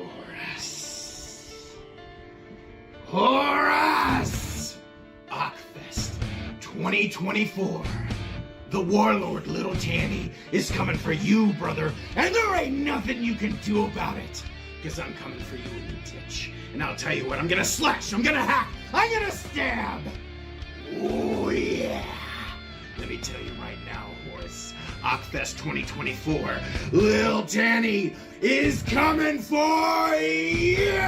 Horus. Horus! Ockfest 2024. The warlord, Little Tanny, is coming for you, brother, and there ain't nothing you can do about it. Because I'm coming for you in the ditch. And I'll tell you what, I'm gonna slash, I'm gonna hack, I'm gonna stab. Oh, yeah. Let me tell you right now, Horus. Ockfest 2024, Lil Tanny is coming for you!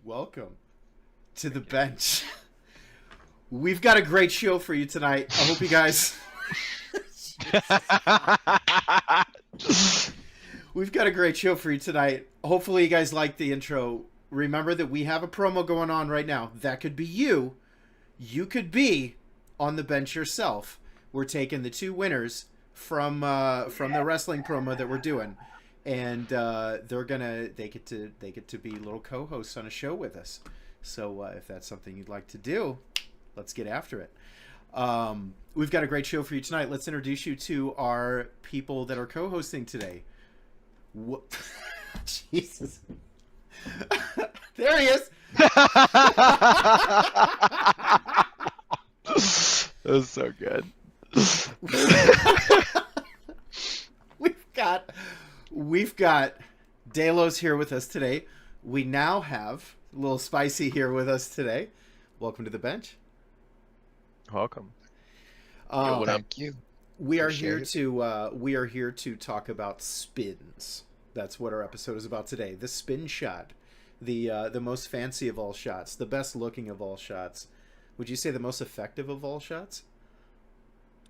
Welcome to the bench. We've got a great show for you tonight. I hope you guys... We've got a great show for you tonight. Hopefully you guys like the intro. Remember that we have a promo going on right now. That could be you. You could be on the bench yourself. We're taking the two winners from the wrestling promo that we're doing, and they get to be little co-hosts on a show with us. So if that's something you'd like to do, let's get after it. We've got a great show for you tonight. Let's introduce you to our people that are co-hosting today. Jesus. There he is. That was so good. We've got Delos here with us today. We now have Lil Spicy here with us today. Welcome to the bench. Welcome. Thank you. We are here to talk about spins. That's what our episode is about today. The spin shot, the most fancy of all shots, the best looking of all shots. Would you say the most effective of all shots?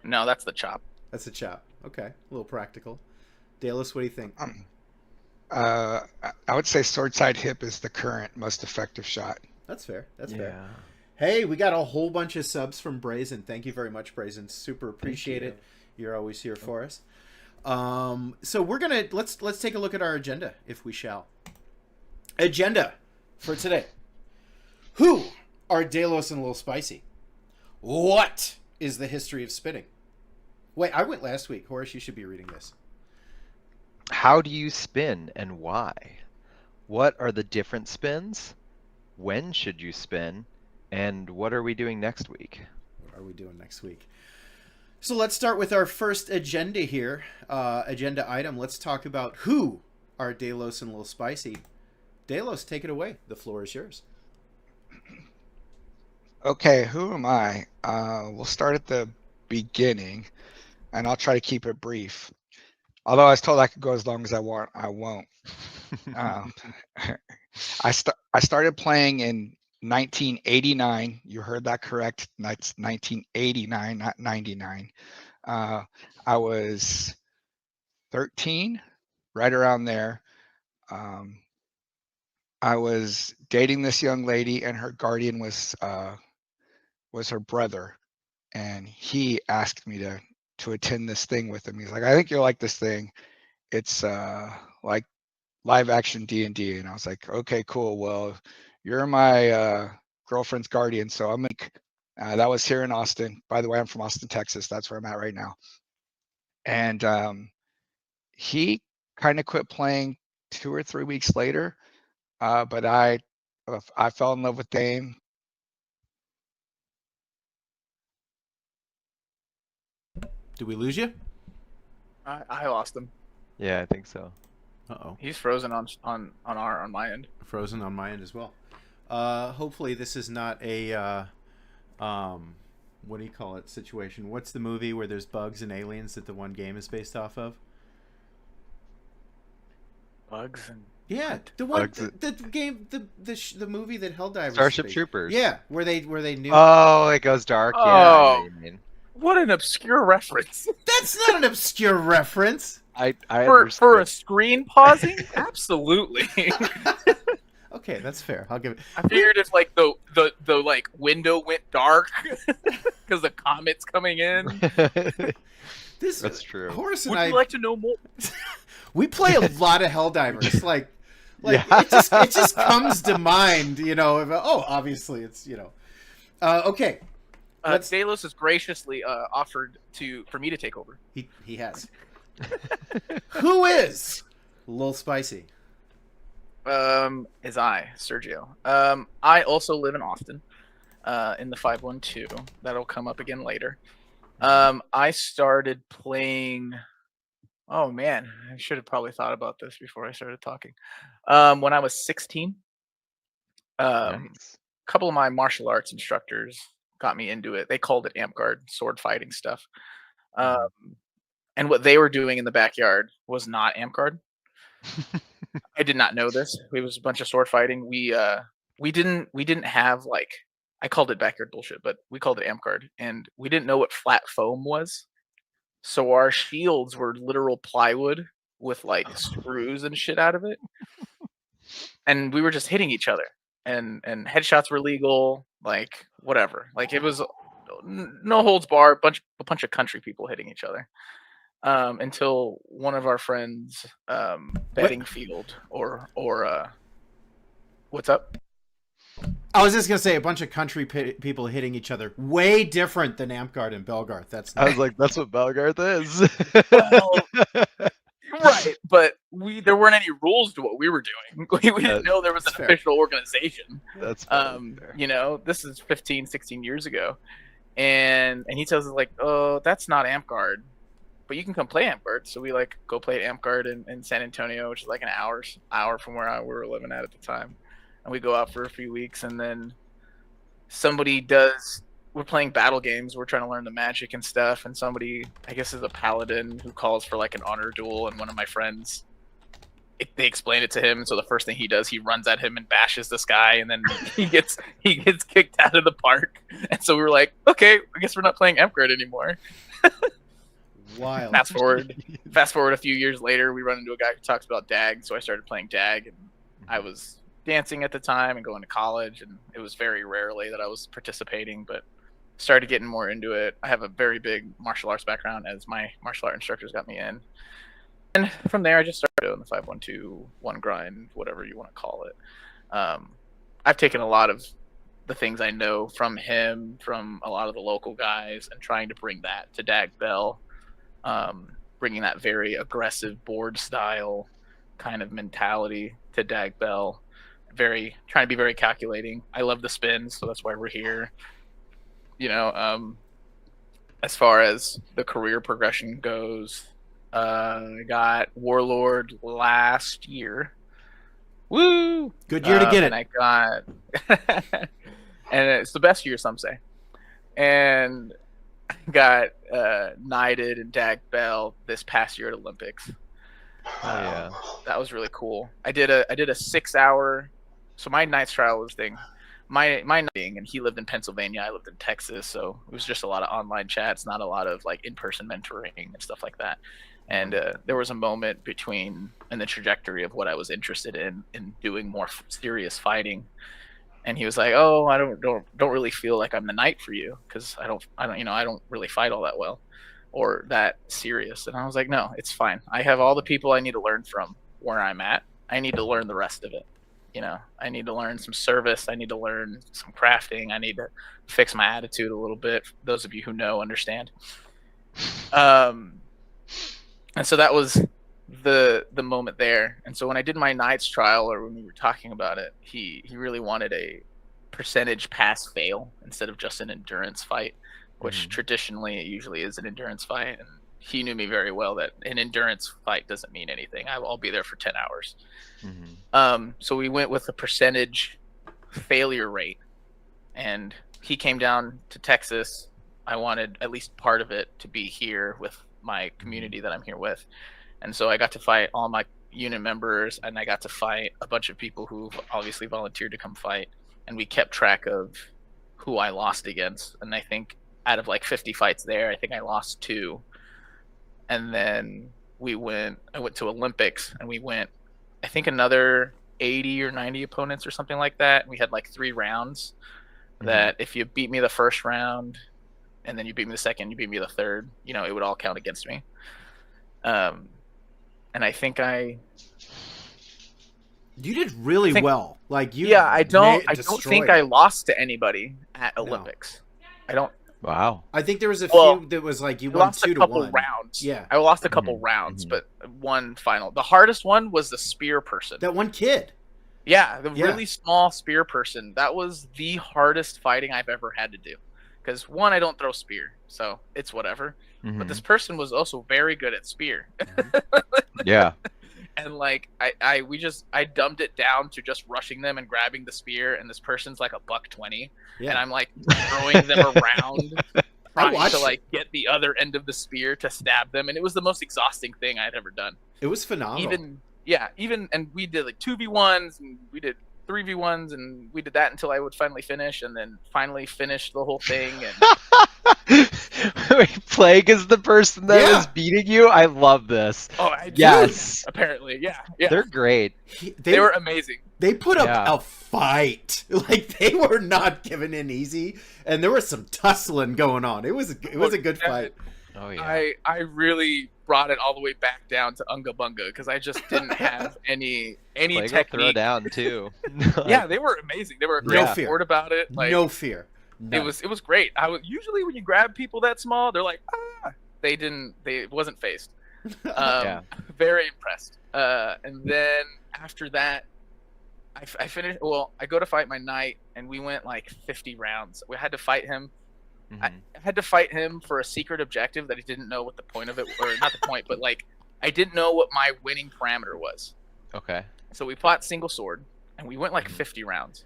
No, that's the chop. That's a chop. Okay, a little practical. Dallas, what do you think? I would say sword side hip is the current most effective shot. That's fair. That's fair. Hey, we got a whole bunch of subs from Brazen. Thank you very much, Brazen. Super appreciate it. You're always here for us. So we're gonna let's take a look at our agenda, if we shall. Agenda for today. Who are Delos and Lil Spicy? What is the history of spinning? Wait, I went last week. Horace, you should be reading this. How do you spin and why? What are the different spins? When should you spin? And what are we doing next week? What are we doing next week? So let's start with our first agenda here. Agenda item. Let's talk about who are Delos and Lil Spicy. Delos, take it away. The floor is yours. Okay, who am I? We'll start at the beginning, and I'll try to keep it brief. Although I was told I could go as long as I want, I won't. I started playing in 1989. You heard that correct. That's 1989, not 99. I was 13, right around there. I was dating this young lady, and her guardian was her brother, and he asked me to attend this thing with him. He's like, I think you'll like this thing. It's like live action D&D. And I was like, okay, cool. Well, you're my girlfriend's guardian, so I'm like, that was here in Austin. By the way, I'm from Austin, Texas. That's where I'm at right now. And he kind of quit playing 2 or 3 weeks later, but I fell in love with the game. Did we lose you? I lost him. Yeah, I think so. Uh-oh. He's frozen on my end. Frozen on my end as well. Hopefully this is not a what do you call it situation. What's the movie where there's bugs and aliens that the one game is based off of? Bugs and yeah, the one Bugs the game the movie that Helldivers Starship made. Troopers. Yeah, where they knew. Oh, it goes dark. Yeah, I know what you mean. what an obscure reference. That's not an obscure reference. I for a screen pausing? Absolutely. Okay, that's fair. I'll give it. I figured if like the like window went dark because the comet's coming in. That's true. Horace and Would I you like to know more? we play a lot of Helldivers. Like Yeah. it just comes to mind, you know. Obviously it's okay. Delos has graciously offered for me to take over. He has. Who is Lil Spicy? Is I, Sergio. I also live in Austin, in the 512. That'll come up again later. I started playing. Oh man, I should have probably thought about this before I started talking. When I was 16, a Nice. couple of my martial arts instructors got me into it. They called it amp guard, sword fighting stuff. Um, and what they were doing in the backyard was not amp guard. I did not know this. It was a bunch of sword fighting. We didn't have like, I called it backyard bullshit, but we called it amp guard, and we didn't know what flat foam was. So our shields were literal plywood with like screws and shit out of it, and we were just hitting each other. And headshots were legal, like whatever. Like it was no holds barred, a bunch of country people hitting each other. Until one of our friends, Bedingfield or what's up? I was just gonna say a bunch of country people hitting each other. Way different than Amtgard and Belgarth. That's I was like, that's what Belgarth is. Well, right, but there weren't any rules to what we were doing. We didn't know there was an official organization. That's this is 15, 16 years ago, and he tells us like, oh, that's not Amtgard, but you can come play Amtgard. So we like go play Amtgard in San Antonio, which is like an hour from where we were living at the time. And we go out for a few weeks, and then we're playing battle games. We're trying to learn the magic and stuff. And somebody, I guess, is a paladin who calls for like an honor duel. And one of my friends, they explain it to him. So the first thing he does, he runs at him and bashes this guy. And then he gets kicked out of the park. And so we were like, okay, I guess we're not playing Amtgard anymore. Wild. Fast forward a few years later, we run into a guy who talks about DAG. So I started playing DAG, and I was dancing at the time and going to college, and it was very rarely that I was participating, but started getting more into it. I have a very big martial arts background, as my martial art instructors got me in, and from there I just started doing the 512 one grind, whatever you want to call it. I've taken a lot of the things I know from him, from a lot of the local guys, and trying to bring that to Dag Bell, bringing that very aggressive board style kind of mentality to Dag Bell. Trying to be very calculating. I love the spins, so that's why we're here. As far as the career progression goes, I got Warlord last year. Woo! Good year to get it. And I got, and it's the best year, some say. And I got knighted in Dag Bell this past year at Olympics. yeah. That was really cool. I did a 6-hour. So my Knight's trial was my thing, and he lived in Pennsylvania, I lived in Texas, so it was just a lot of online chats, not a lot of like in-person mentoring and stuff like that. And there was a moment in the trajectory of what I was interested in doing more serious fighting. And he was like, "Oh, I don't really feel like I'm the knight for you, because I don't really fight all that well, or that serious." And I was like, "No, it's fine. I have all the people I need to learn from where I'm at. I need to learn the rest of it. I need to learn some service. I need to learn some crafting. I need to fix my attitude a little bit. Those of you who know understand." And so that was the moment there. And so when I did my Knight's trial, or when we were talking about it, he really wanted a percentage pass fail instead of just an endurance fight, which traditionally it usually is an endurance fight. And he knew me very well that an endurance fight doesn't mean anything. I'll be there for 10 hours. So we went with a percentage failure rate, and he came down to Texas. I wanted at least part of it to be here with my community that I'm here with. And so I got to fight all my unit members, and I got to fight a bunch of people who obviously volunteered to come fight. And we kept track of who I lost against. And I think out of like 50 fights there, I think I lost 2. And then I went to Olympics, and we went, I think, another 80 or 90 opponents or something like that. We had like 3 rounds that if you beat me the first round, and then you beat me the second, you beat me the third, it would all count against me. And I think you did really well. Like you. Yeah, I don't think I lost to anybody at Olympics. No. Wow. I think there was a Well, few that was like you I won lost a 2 to couple 1. rounds. Yeah. I lost a couple Mhm, rounds, mhm. but one final. The hardest one was the spear person. That one kid. Yeah, the Yeah. really small spear person. That was the hardest fighting I've ever had to do. Because one, I don't throw spear, so it's whatever. But this Mhm. person was also very good at spear. Yeah. And like I dumbed it down to just rushing them and grabbing the spear, and this person's like $120, Yeah. and I'm like throwing them around, trying watched to it. like get the other end of the spear to stab them, and it was the most exhausting thing I'd ever done. It was phenomenal. And we did like 2v1s, and we did 3v1s, and we did that until I would finally finish, and then finally finish the whole thing. And Wait, Plague is the person that Yeah. was beating you? I love this. I did, Yes. apparently, yeah, They're great. they were amazing. They put up Yeah. a fight. Like they were not giving in easy, and there was some tussling going on. It was a good fight. Oh yeah. I really brought it all the way back down to Unga Bunga because I just didn't have any Plague will throw technique. down too. Yeah, they were amazing. They were No great fear. support about it. Like No fear. it None. was great. I was usually when you grab people that small, they're like they wasn't phased. Yeah. Very impressed. And then after that, I finished. Well, I go to fight my knight, and we went like 50 rounds. We had to fight him. I Mhm. had to fight him for a secret objective that he didn't know what the point of it, or not the point, but like I didn't know what my winning parameter was. Okay. So we fought single sword, and we went like Mhm. 50 rounds.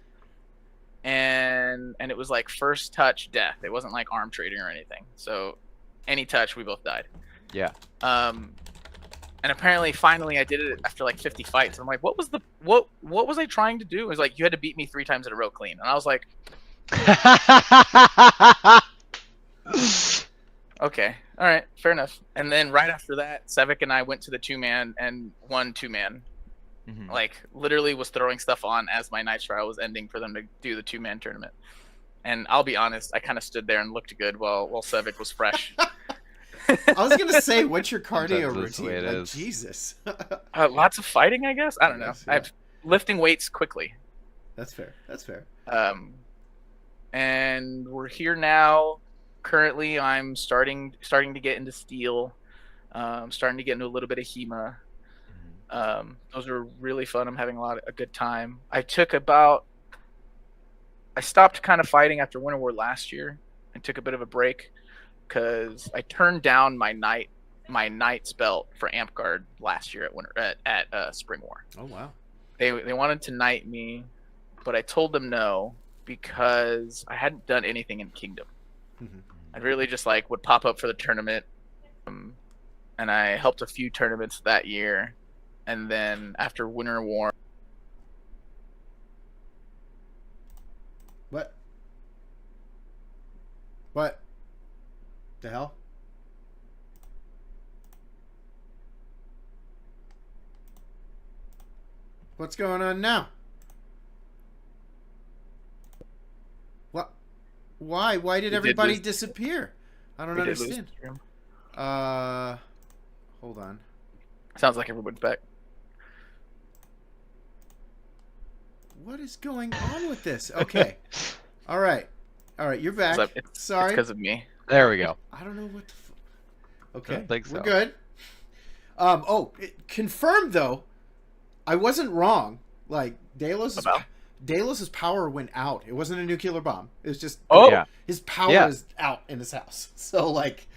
And it was like first touch death. It wasn't like arm trading or anything. So any touch, we both died. Yeah. And apparently, finally, I did it after like 50 fights. I'm like, what was I trying to do? It was like you had to beat me 3 times in a row clean, and I was like, okay, all right, fair enough. And then right after that, Sevik and I went to the 2-man and won 2-man. Mhm. Like literally was throwing stuff on as my night trial was ending for them to do the 2-man tournament. And I'll be honest, I kind of stood there and looked good while Sevik was fresh. I was gonna say, what's your cardio Sometimes that's the way routine? it Like, is. Jesus. Lots of fighting, I guess. I don't know. Yes, yeah. I've lifting weights quickly. That's fair. That's fair. And we're here now. Currently, I'm starting to get into steel. Starting to get into a little bit of HEMA. Those are really fun. I'm having a good time. I stopped kind of fighting after Winter War last year and took a bit of a break because I turned down my knight's belt for Amp Guard last year at Spring War. Oh wow. They wanted to knight me, but I told them no because I hadn't done anything in Kingdom. Mhm. I really just like would pop up for the tournament, and I helped a few tournaments that year. And then after Winter War, What? What? The hell? What's going on now? What? Why? Why did did everybody lose- disappear? I don't we did lose understand. the stream. Hold on. Sounds like everyone's back. What is going on with this? Okay. All right. All right. You're back. It's Sorry. because of me. There we go. I don't know what the. Okay. I don't think We're so. good. Confirmed though. I wasn't wrong. Like Delos' power went out. It wasn't a nuclear bomb. It was just Yeah. his power Yeah. is out in his house. So like,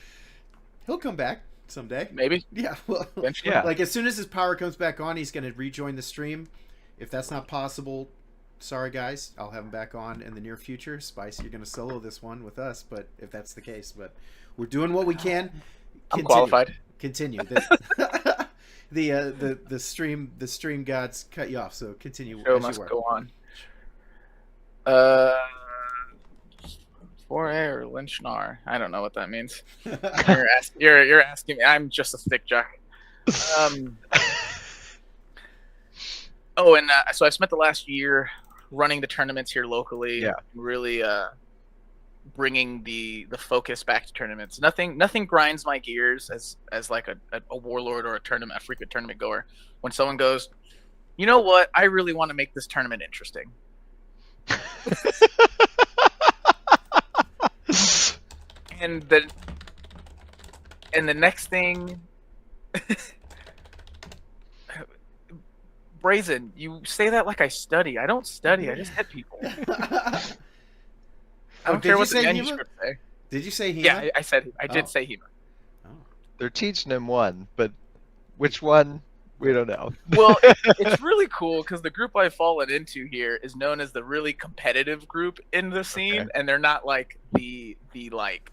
he'll come back someday. Maybe Yeah. Well, eventually. Yeah. like as soon as his power comes back on, he's gonna rejoin the stream. If that's not possible, sorry guys, I'll have him back on in the near future. Spicy, you're gonna solo this one with us, but if that's the case, but we're doing what we can. I'm qualified. Continue. The stream gods cut you off, so continue. Show as you must were. go on. Foray or Lynchnar? I don't know what that means. You're asking me. I'm just a stick jack. So I spent the last year running the tournaments here locally. Yeah. Really bringing the focus back to tournaments. Nothing grinds my gears as like a warlord or a frequent tournament goer. When someone goes, you know what? I really want to make this tournament interesting. And the next thing, Brazen, you say that like I study. I don't study. I just hit people. I don't care what the manuscript say. Did you say Hema? Yeah, I said I did say Hema. Oh. They're teaching him one, but which one, we don't know. Well, it's really cool because the group I've fallen into here is known as the really competitive group in the scene, Okay. and they're not like the like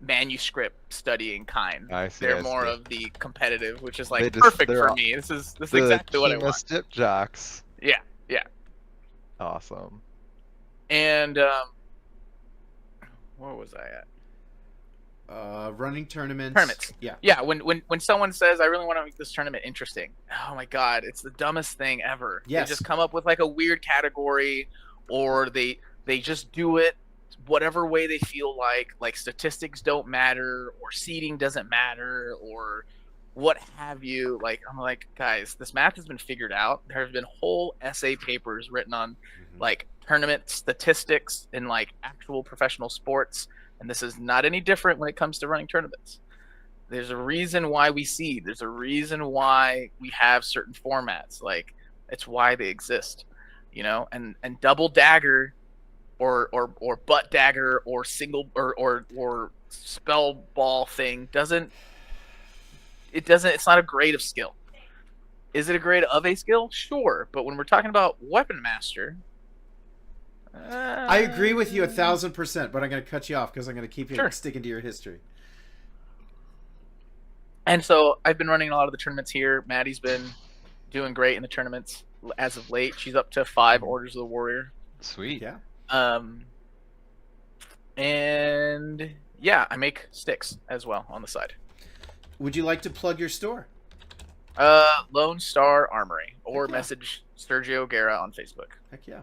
manuscript studying kind. I see, They're I more see. of the competitive, which is They like just- perfect they're for all- me. This is The exactly what I Kima want. Stip Jocks. Yeah, yeah. Awesome. And where was I at? Running tournaments. Tournaments. Yeah. Yeah, when someone says I really want to make this tournament interesting, oh my god, it's the dumbest thing ever. Yes. They just come up with like a weird category, or they just do it whatever way they feel like statistics don't matter, or seeding doesn't matter, or what have you. Like, I'm like, guys, this math has been figured out. There have been whole essay papers written on like tournament statistics in like actual professional sports, and this is not any different when it comes to running tournaments. There's a reason why we seed. There's a reason why we have certain formats. Like, it's why they exist, you know. And double dagger, or butt dagger, or single or spell ball thing doesn't. It's not a grade of skill. Is it a grade of a skill? Sure, but when we're talking about weapon master, I agree with you 1,000%, but I'm going to cut you off because I'm going to keep you Sure. sticking to your history. And so I've been running a lot of the tournaments here. Maddie's been doing great in the tournaments as of late. She's up to 5 Orders of the Warrior. Sweet. Yeah. And yeah, I make sticks as well on the side. Would you like to plug your store? Lone Star Armory, or Heck yeah. message Sergio Guerra on Facebook. Heck yeah.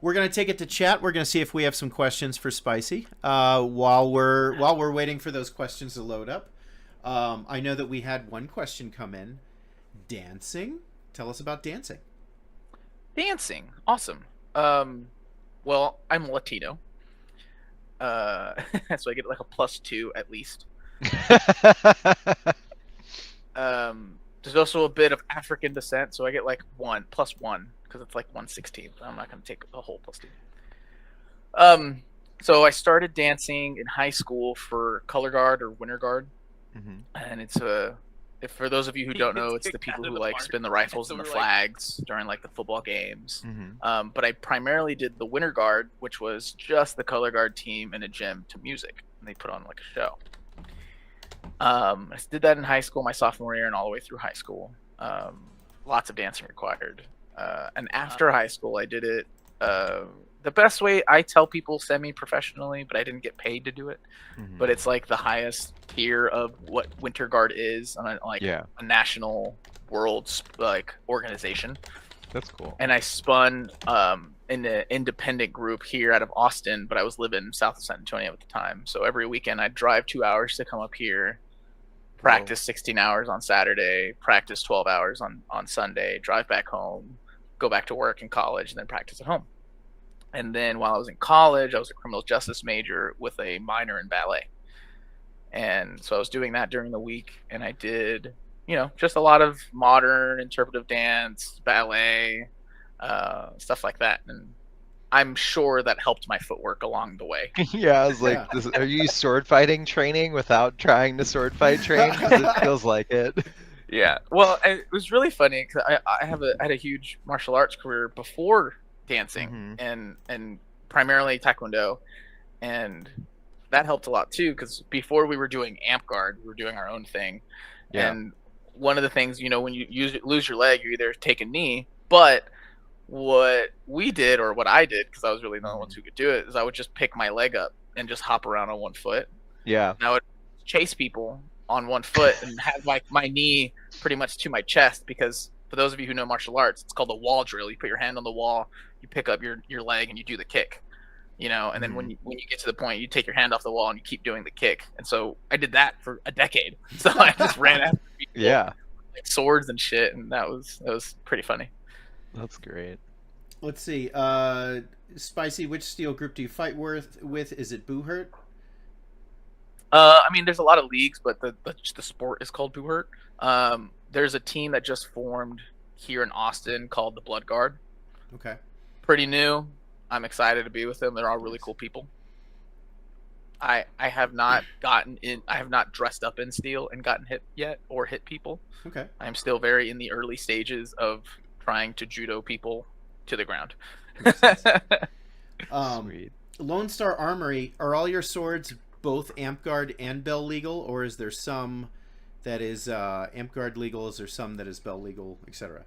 We're going to take it to chat. We're going to see if we have some questions for Spicy while we're waiting for those questions to load up. I know that we had one question come in. Dancing? Tell us about dancing. Dancing, awesome. Well, I'm Latino, so I get like a +2 at least. There's also a bit of African descent, so I get like +1 because it's like 1/16. I'm not going to take a whole +2. So I started dancing in high school for color guard or winter guard, and it's if for those of you who don't know, it's the people who like spin the rifles and the flags during like the football games. But I primarily did the winter guard, which was just the color guard team in a gym to music, and they put on like a show. I did that in high school, my sophomore year, and all the way through high school. Lots of dancing required. And after high school, I did it the best way. I tell people semi-professionally, but I didn't get paid to do it. But it's like the highest tier of what Winter Guard is on a national world like organization. That's cool. And I spun in an independent group here out of Austin, but I was living south of San Antonio at the time. So every weekend I'd drive 2 hours to come up here, practice 16 hours on Saturday, practice 12 hours on Sunday, drive back home, go back to work in college, and then practice at home. And then while I was in college, I was a criminal justice major with a minor in ballet. And so I was doing that during the week, and I did, just a lot of modern interpretive dance, ballet, stuff like that. And I'm sure that helped my footwork along the way. Yeah, I was like, Yeah. are you sword fighting training without trying to sword fight train? 'Cause it feels like it. Yeah. Well, it was really funny because I had a huge martial arts career before dancing and primarily Taekwondo. And that helped a lot too, because before we were doing Amp Guard, we were doing our own thing. Yeah. And one of the things, when you lose your leg, you either take a knee, but what we did, or what I did, because I was really the only ones who could do it, is I would just pick my leg up and just hop around on one foot. Yeah. And I would chase people on one foot and have like my knee pretty much to my chest, because for those of you who know martial arts, it's called a wall drill. You put your hand on the wall, you pick up your leg, and you do the kick. And then when you get to the point, you take your hand off the wall and you keep doing the kick. And so I did that for a decade. So I just ran after people Yeah. with, like, swords and shit, and that was pretty funny. That's great. Let's see. Spicy, which steel group do you fight with? Is it Boohurt? I mean, there's a lot of leagues, but the sport is called Buhurt. There's a team that just formed here in Austin called the Blood Guard. Okay. Pretty new. I'm excited to be with them. They're all really cool people. I have not gotten in. I have not dressed up in steel and gotten hit yet or hit people. Okay. I am still very in the early stages of trying to judo people to the ground. Sweet. Lone Star Armory, are all your swords both Amp Guard and Bell legal, or is there some that is Amp Guard legal? Is there some that is Bell legal, etc.?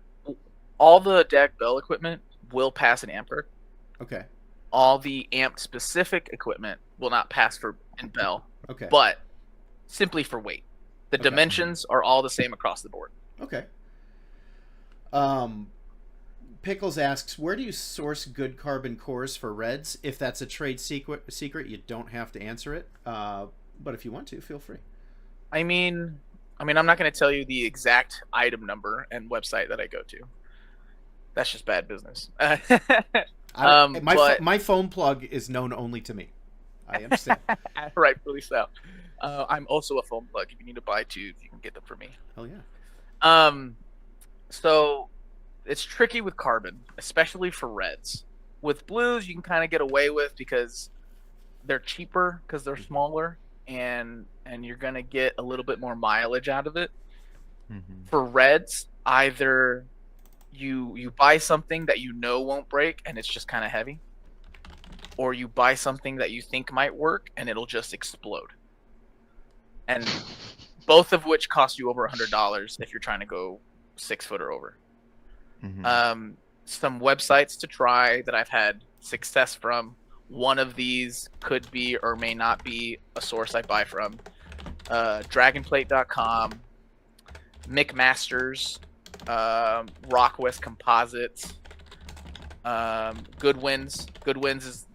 All the DAG Bell equipment will pass an Amp Guard. Okay. All the Amp specific equipment will not pass for in Bell. Okay. But simply for weight. The Okay. dimensions are all the same across the board. Okay. Pickles asks, where do you source good carbon cores for Reds? If that's a trade secret, you don't have to answer it. But if you want to, feel free. I mean, I'm not going to tell you the exact item number and website that I go to. That's just bad business. My phone plug is known only to me. I understand. Rightfully so. I'm also a phone plug. If you need to buy tubes, you can get them from me. Hell yeah. So it's tricky with carbon, especially for Reds. With blues, you can kind of get away with because they're cheaper because they're smaller, and you're gonna get a little bit more mileage out of it. Mm-hmm. For Reds, either you buy something that you know won't break and it's just kind of heavy, or you buy something that you think might work and it'll just explode. And both of which cost you over $100 if you're trying to go 6 foot or over. Mm-hmm. Some websites to try that I've had success from. One of these could be or may not be a source I buy from. Dragonplate.com, McMasters, Rockwest Composites, Goodwin's. Goodwin's is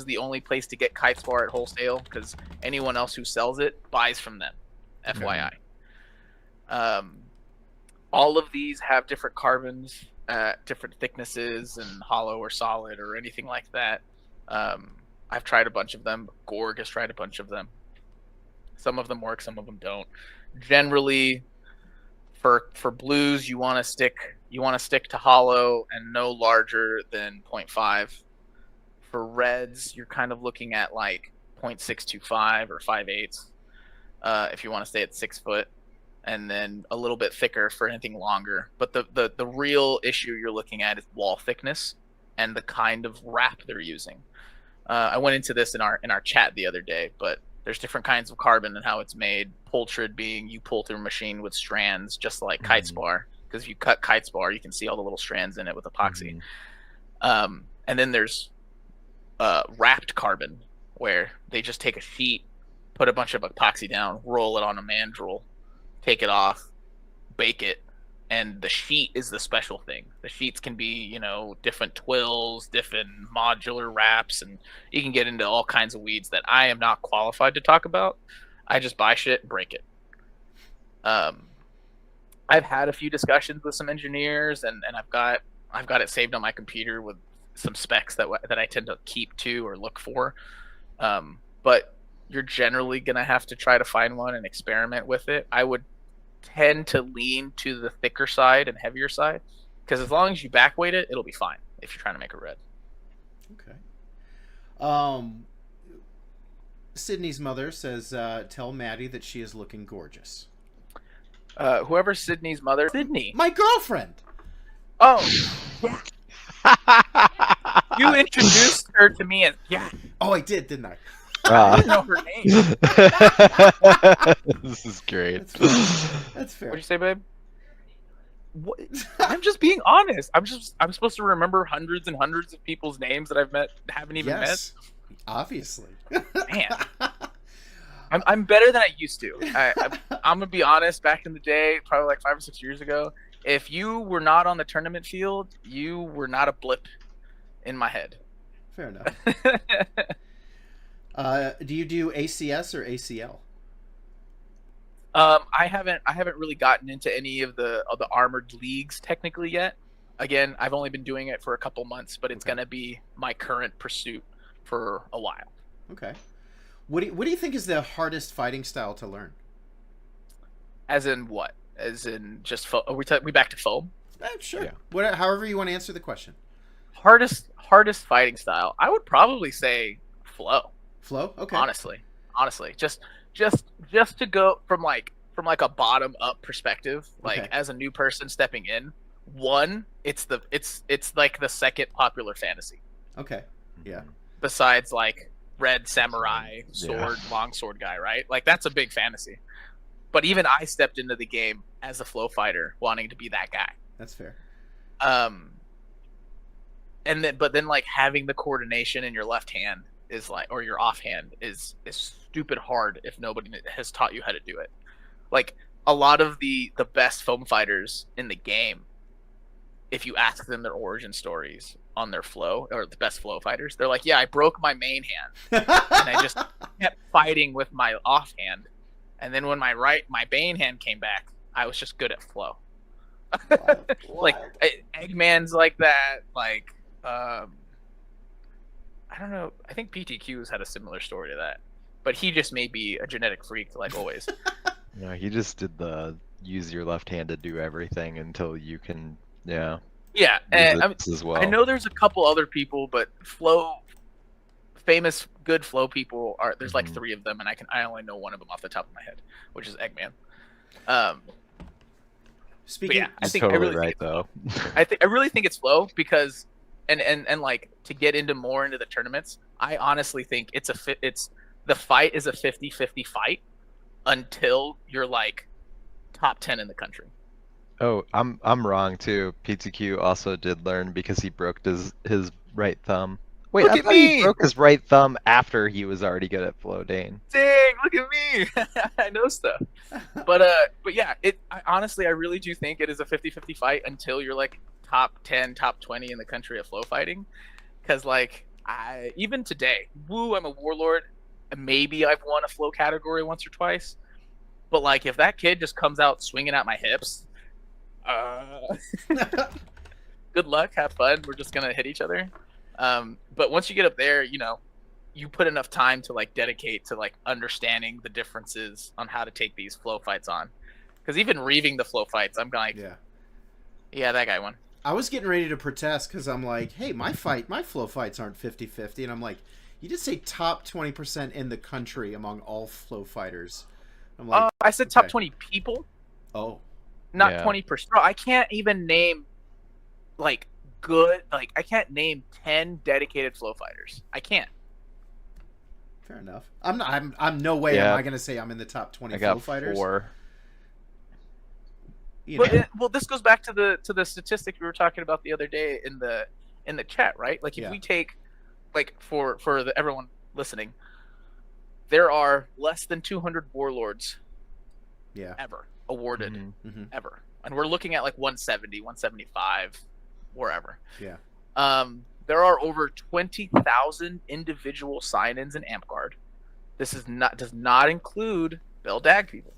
the only place to get kite spar at wholesale because anyone else who sells it buys from them. FYI. All of these have different carbons, different thicknesses, and hollow or solid or anything like that. I've tried a bunch of them. Gorg has tried a bunch of them. Some of them work, some of them don't. Generally, for blues, you want to stick to hollow and no larger than 0.5. For Reds, you're kind of looking at like 0.625 or 5/8 if you want to stay at 6 foot, and then a little bit thicker for anything longer. But the real issue you're looking at is wall thickness and the kind of wrap they're using. I went into this in our chat the other day, but there's different kinds of carbon and how it's made. Pultrid being you pull through a machine with strands, just like kite spar. Because if you cut kite spar, you can see all the little strands in it with epoxy. And then there's wrapped carbon, where they just take a sheet, put a bunch of epoxy down, roll it on a mandrel, take it off, bake it, and the sheet is the special thing. The sheets can be, different twills, different modular wraps, and you can get into all kinds of weeds that I am not qualified to talk about. I just buy shit and break it. I've had a few discussions with some engineers, and I've got it saved on my computer with some specs that I tend to keep to or look for. But you're generally gonna have to try to find one and experiment with it. I would tend to lean to the thicker side and heavier side, because as long as you back weight it, it'll be fine if you're trying to make a red. Okay. Sydney's mother says, tell Maddie that she is looking gorgeous. Whoever Sydney's mother, Sydney, my girlfriend. Oh, you introduced her to me as Oh, I did, didn't I? I didn't know her name. This is great. That's fair. What'd you say, babe? What? I'm just being honest. I'm supposed to remember hundreds and hundreds of people's names that I've met, haven't even met. Obviously. Man, I'm better than I used to. I'm gonna be honest. Back in the day, probably like 5 or 6 years ago, if you were not on the tournament field, you were not a blip in my head. Fair enough. Do you do ACS or ACL? I haven't really gotten into any of the armored leagues technically yet. Again, I've only been doing it for a couple months, but it's gonna be my current pursuit for a while. Okay. What do you think is the hardest fighting style to learn? As in what? As in just are we back to foam? Sure. Yeah. However you want to answer the question. Hardest fighting style. I would probably say flow. Flow. Okay. Honestly, just to go from like a bottom up perspective, like Okay. as a new person stepping in, it's like the second popular fantasy Okay. Yeah. besides like red samurai sword longsword guy, right? Like that's a big fantasy. But even I stepped into the game as a flow fighter, wanting to be that guy. That's fair. But then like having the coordination in your left hand is like, or your offhand is stupid hard if nobody has taught you how to do it. Like a lot of the best foam fighters in the game, if you ask them their origin stories on their flow, or the best flow fighters, they're like, yeah, I broke my main hand and I just kept fighting with my offhand, and then when my main hand came back, I was just good at flow. Like Eggman's like that. Like I don't know. I think PTQ's had a similar story to that, but he just may be a genetic freak, like always. No, he just did the use your left hand to do everything until you can, Yeah, use and it as well. I know there's a couple other people, but famous good flow people are. There's like 3 of them, and I only know one of them off the top of my head, which is Eggman. Speaking. Yeah, I think totally I really right think though. I really think it's flow because, and like to get into the tournaments, I honestly think the fight is a 50-50 fight until you're like top 10 in the country. Oh, I'm wrong too. PTQ also did learn because he broke his right thumb. Wait, Look I at thought he me! broke his right thumb after he was already good at Flow Dane. Dang, look at me. I know stuff. But yeah, I really do think it is a 50-50 fight until you're like top 10, top 20 in the country at flow fighting. Cause like even today, I'm a warlord, and maybe I've won a flow category once or twice. But like if that kid just comes out swinging at my hips, good luck, have fun. We're just gonna hit each other. But once you get up there, you put enough time to like dedicate to like understanding the differences on how to take these flow fights on. Because even reaving the flow fights, I'm like, yeah, that guy won. I was getting ready to protest because I'm like, hey, my flow fights aren't 50-50. And I'm like, you just say top 20% in the country among all flow fighters. I'm like, I said top 20 people. Oh. Not 20%. Bro, I can't even name like I can't name 10 dedicated flow fighters. I can't. Fair enough. I'm no way am I going to say I'm in the top 20 flow fighters. 4. Well, this goes back to the statistic we were talking about the other day in the chat, right? Like if we take like for everyone listening, there are less than 200 warlords ever awarded ever. And we're looking at like 170, 175 wherever. There are over 20,000 individual sign-ins in AmpGuard. This does not include Beldag people.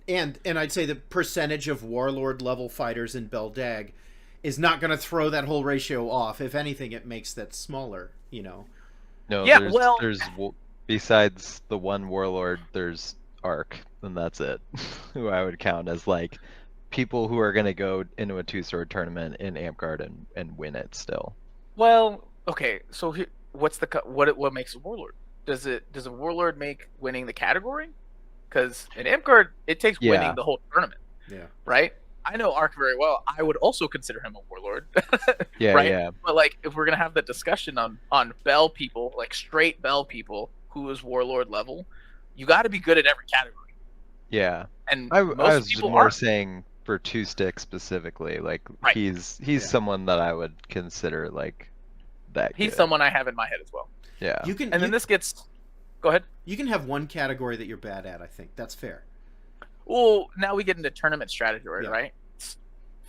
And I'd say the percentage of warlord level fighters in Beldag is not going to throw that whole ratio off. If anything, it makes that smaller. No. Yeah. There's besides the one warlord, there's Arc, and that's it. Who I would count as like people who are going to go into a 2-sword tournament in AmpGuard and win it still. Well, okay. So what makes a warlord? Does a warlord make winning the category? Because in AmpGuard, it takes winning the whole tournament. Yeah. Right? I know Arc very well. I would also consider him a warlord. Right? Yeah. But like, if we're gonna have the discussion on Bell people, like straight Bell people, who is warlord level, you got to be good at every category. Yeah. And I was more saying for 2-stick specifically, like he's someone that I would consider like that. He's someone I have in my head as well. Yeah. Then this gets. Go ahead. You can have one category that you're bad at. I think that's fair. Well, now we get into tournament strategy, right?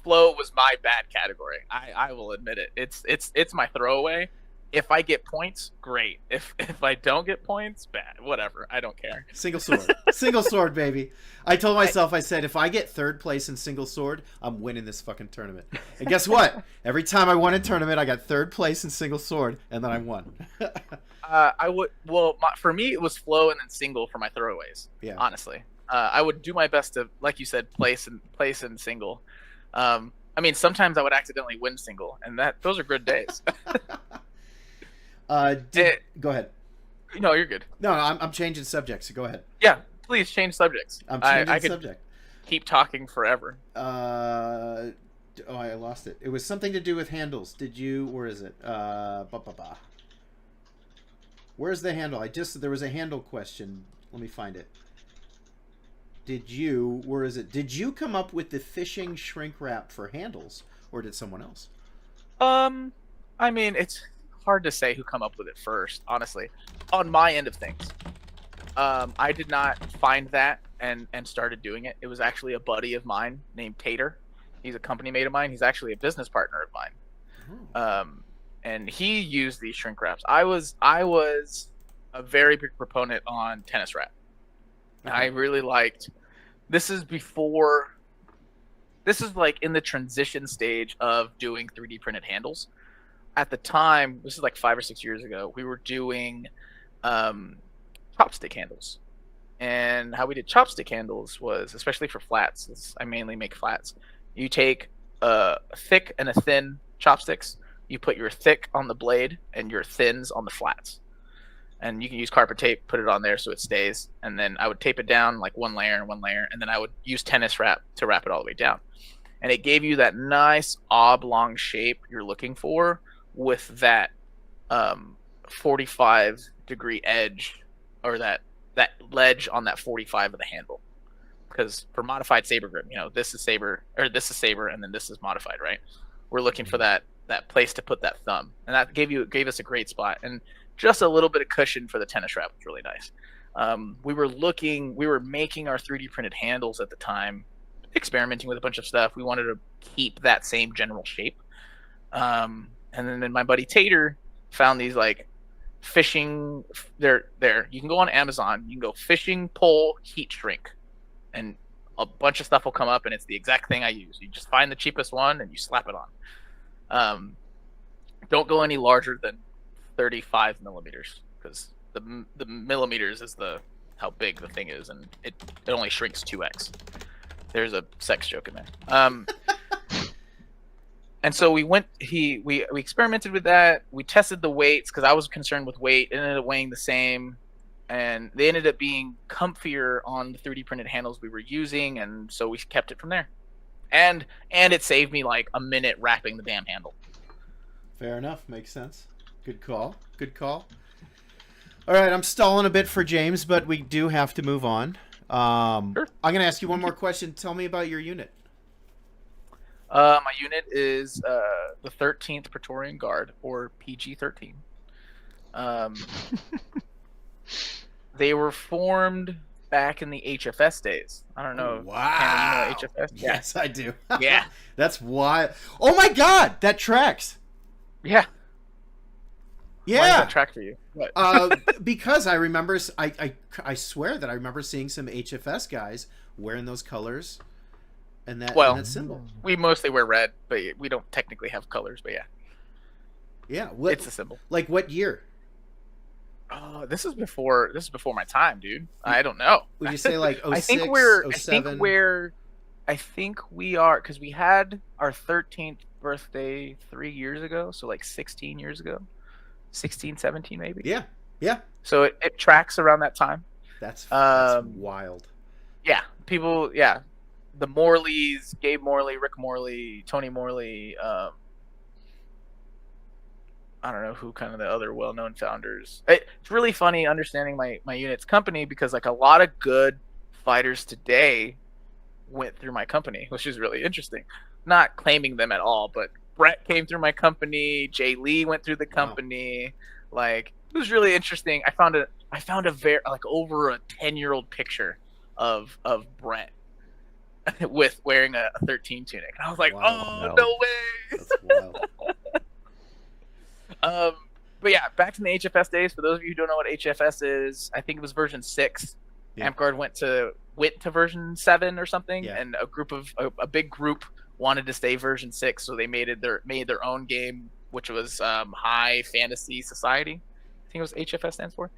Flow was my bad category. I will admit it. It's my throwaway. If I get points, great. If I don't get points, bad. Whatever. I don't care. Single sword. Single sword, baby. I told myself, I said, if I get third place in single sword, I'm winning this fucking tournament. And guess what? Every time I won a tournament, I got third place in single sword, and then I won. I would. Well, for me, it was flow and then single for my throwaways. Yeah. Honestly, I would do my best to, like you said, place in single. I mean, sometimes I would accidentally win single, and those are good days. Go ahead. No, you're good. No, I'm changing subjects. So go ahead. Yeah, please change subjects. I'm changing I could subject. keep talking forever. I lost it. It was something to do with handles. Did you? Where is it? Where's the handle? There was a handle question. Let me find it. Where is it? Did you come up with the fishing shrink wrap for handles, or did someone else? I mean, it's hard to say who come up with it first, honestly. On my end of things, I did not find that and started doing it. It was actually a buddy of mine named Tater. He's a company mate of mine. He's actually a business partner of mine. And he used these shrink wraps. I was a very big proponent on tennis wrap. I really liked. This is like in the transition stage of doing 3D printed handles. At the time, this is like 5 or 6 years ago, we were doing chopstick handles. And how we did chopstick handles was, especially for flats, I mainly make flats. You take a thick and a thin chopsticks. You put your thick on the blade and your thins on the flats. And you can use carpet tape, put it on there so it stays. And then I would tape it down like one layer and one layer. And then I would use tennis wrap to wrap it all the way down. And it gave you that nice oblong shape you're looking for with that 45-degree edge, or that ledge on that 45 of the handle. Because for modified saber grip, this is saber, and then this is modified, right? We're looking for that place to put that thumb. And that gave us a great spot. And just a little bit of cushion for the tennis wrap was really nice. We were making our 3D printed handles at the time, experimenting with a bunch of stuff. We wanted to keep that same general shape. And then my buddy Tater found these like fishing. There. You can go on Amazon. You can go fishing pole heat shrink, and a bunch of stuff will come up, and it's the exact thing I use. You just find the cheapest one and you slap it on. Don't go any larger than 35 millimeters, because the millimeters is how big the thing is, and it only shrinks 2x. There's a sex joke in there. And so we experimented with that. We tested the weights because I was concerned with weight. It ended up weighing the same, and they ended up being comfier on the 3D printed handles we were using, and so we kept it from there. And it saved me like a minute wrapping the damn handle. Fair enough. Makes sense. Good call. All right, I'm stalling a bit for James, but we do have to move on. Sure. I'm going to ask you one more question. Tell me about your unit. My unit is the 13th Praetorian Guard, or PG-13. They were formed back in the HFS days. I don't know. Wow. Tanner, you know HFS? Yes, I do. Yeah. That's why. Oh my God, that tracks. Yeah. Yeah. Why does that track for you? What? Because I remember, I swear that I remember seeing some HFS guys wearing those colors and that symbol. We mostly wear red, but we don't technically have colors, but yeah. Yeah. It's a symbol. Like what year? This is before my time, dude. I don't know. Would you say like 06, I think we are, because we had our 13th birthday 3 years ago, so like 16 years ago. 16, 17 maybe. Yeah. So it tracks around that time. That's wild. Yeah, people. Yeah, the Morleys, Gabe Morley, Rick Morley, Tony Morley. I don't know who kind of the other well-known founders. It's really funny understanding my unit's company, because like a lot of good fighters today went through my company, which is really interesting. Not claiming them at all, but Brett came through my company. Jay Lee went through the company. Wow. Like, it was really interesting. I found a very like over a 10-year-old picture of Brett with wearing a 13 tunic. And I was like, no way. That's wild. But yeah, back to the HFS days. For those of you who don't know what HFS is, I think it was version 6. Yeah. AmpGuard went to version 7 or something, Yeah. and a big group wanted to stay version 6, so they made their own game, which was High Fantasy Society. I think it was HFS stands for.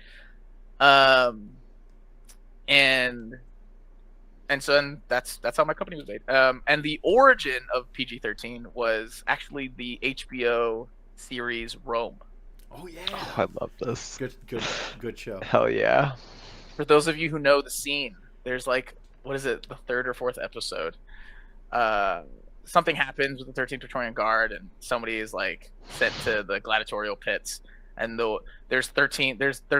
And so then that's how my company was made. And the origin of PG-13 was actually the HBO series Rome. Oh yeah. Oh, I love this. Good show. Hell yeah. For those of you who know the scene, there's like, what is it, the 3rd or 4th episode? Something happens with the 13th Praetorian Guard, and somebody is like sent to the gladiatorial pits, and there's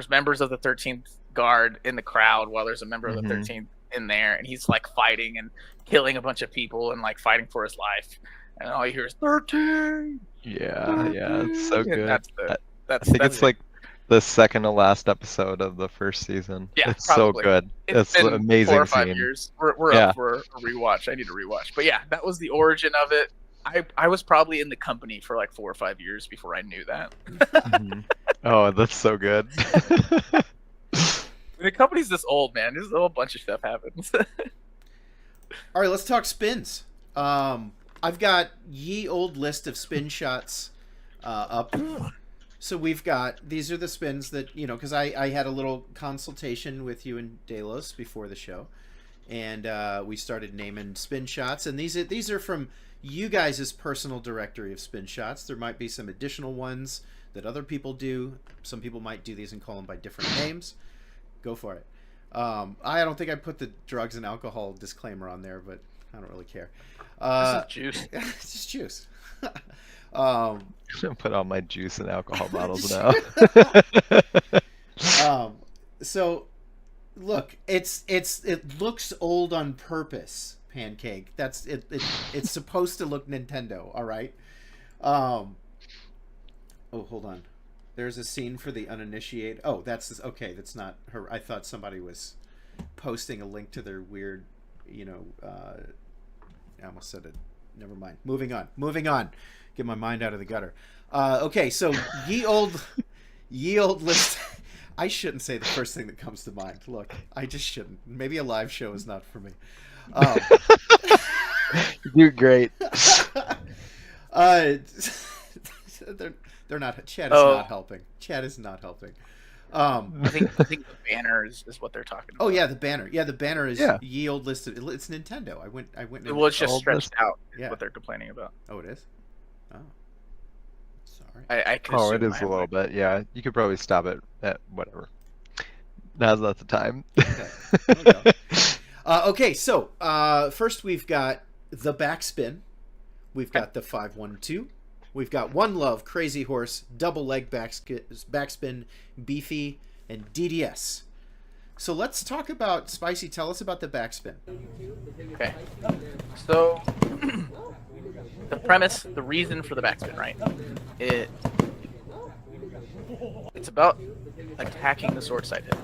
members of the 13th Guard in the crowd, while there's a member of the 13th in there, and he's like fighting and killing a bunch of people and like fighting for his life, and all you hear is 13. Yeah, it's so good. I think it's like the second to last episode of the first season. Yeah, it's probably. so good. It's been an amazing 4 or 5 scene. years. We're up for a rewatch. I need to rewatch. But yeah, that was the origin of it. I was probably in the company for like 4 or 5 years before I knew that. Oh, that's so good. The company's this old, man. There's a whole bunch of stuff happens. All right, let's talk spins. I've got ye old list of spin shots up. So we've got, these are the spins that, because I had a little consultation with you and Delos before the show, and we started naming spin shots, and these are from you guys' personal directory of spin shots. There might be some additional ones that other people do. Some people might do these and call them by different names. Go for it. I don't think I put the drugs and alcohol disclaimer on there, but I don't really care. This is juice. It's just juice. I'm gonna put on my juice and alcohol bottles now. So look, it looks old on purpose, Pancake. That's it. It's supposed to look Nintendo. All right. Oh, hold on. There's a scene for the uninitiated. Oh, okay. That's not her. I thought somebody was posting a link to their weird, I almost said it. Never mind. Moving on. Get my mind out of the gutter. Okay, so ye old list. I shouldn't say the first thing that comes to mind. Look, I just shouldn't. Maybe a live show is not for me. You're great. They're not. Chat is not helping. Chat is not helping. I think the banner is what they're talking about. Oh yeah, the banner. Yeah, the banner is ye old listed. It's Nintendo. I went. Well, it's just stretched out. Yeah. What they're complaining about. Oh, it is. Oh, sorry. I can Oh, assume it is a little bit. Yeah, you could probably stop it at whatever. Now's not the time. Okay. Okay, so first we've got the backspin. We've got the 512. We've got One Love, Crazy Horse, Double Leg Backspin, Beefy, and DDS. So let's talk about, Spicy, tell us about the backspin. Okay. So, the premise, the reason for the backspin, right? It's about attacking the sword side hip.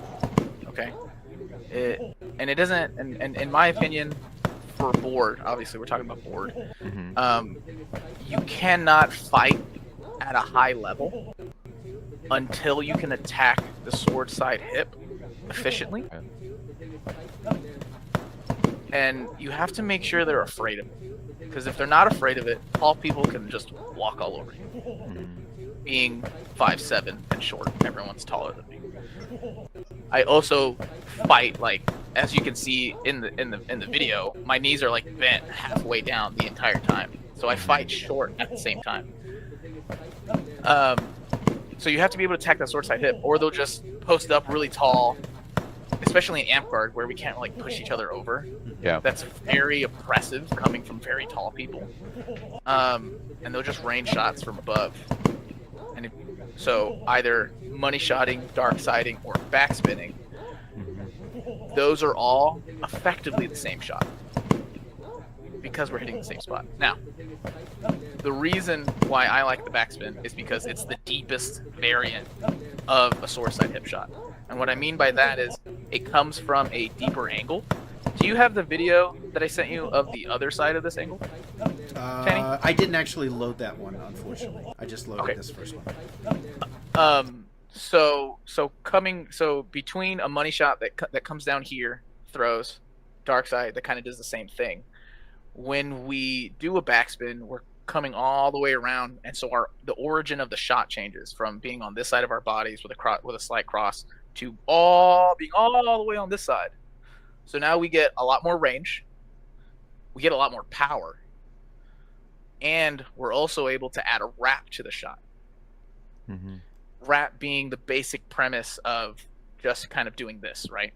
Okay? And it doesn't, and in my opinion, for board, obviously we're talking about board, you cannot fight at a high level until you can attack the sword side hip efficiently. And you have to make sure they're afraid of it. Because if they're not afraid of it, tall people can just walk all over you. Being 5'7" and short, everyone's taller than me. I also fight, like, as you can see in the video, my knees are like bent halfway down the entire time. So I fight short at the same time. So you have to be able to attack that sword side hip, or they'll just post up really tall, especially in Amp Guard where we can't like push each other over. Yeah. That's very oppressive coming from very tall people. And they'll just rain shots from above. And so either money shotting, dark siding, or backspinning, those are all effectively the same shot because we're hitting the same spot. Now, the reason why I like the backspin is because it's the deepest variant of a sword side hip shot. And what I mean by that is it comes from a deeper angle. Do you have the video that I sent you of the other side of this angle? Tanny? I didn't actually load that one, unfortunately. I just loaded this first one. So between a money shot that comes down here, throws, dark side that kind of does the same thing. When we do a backspin, we're coming all the way around, and so the origin of the shot changes from being on this side of our bodies with a slight cross to being all the way on this side. So now we get a lot more range, we get a lot more power, and we're also able to add a wrap to the shot. Mm-hmm. Wrap being the basic premise of just kind of doing this, right?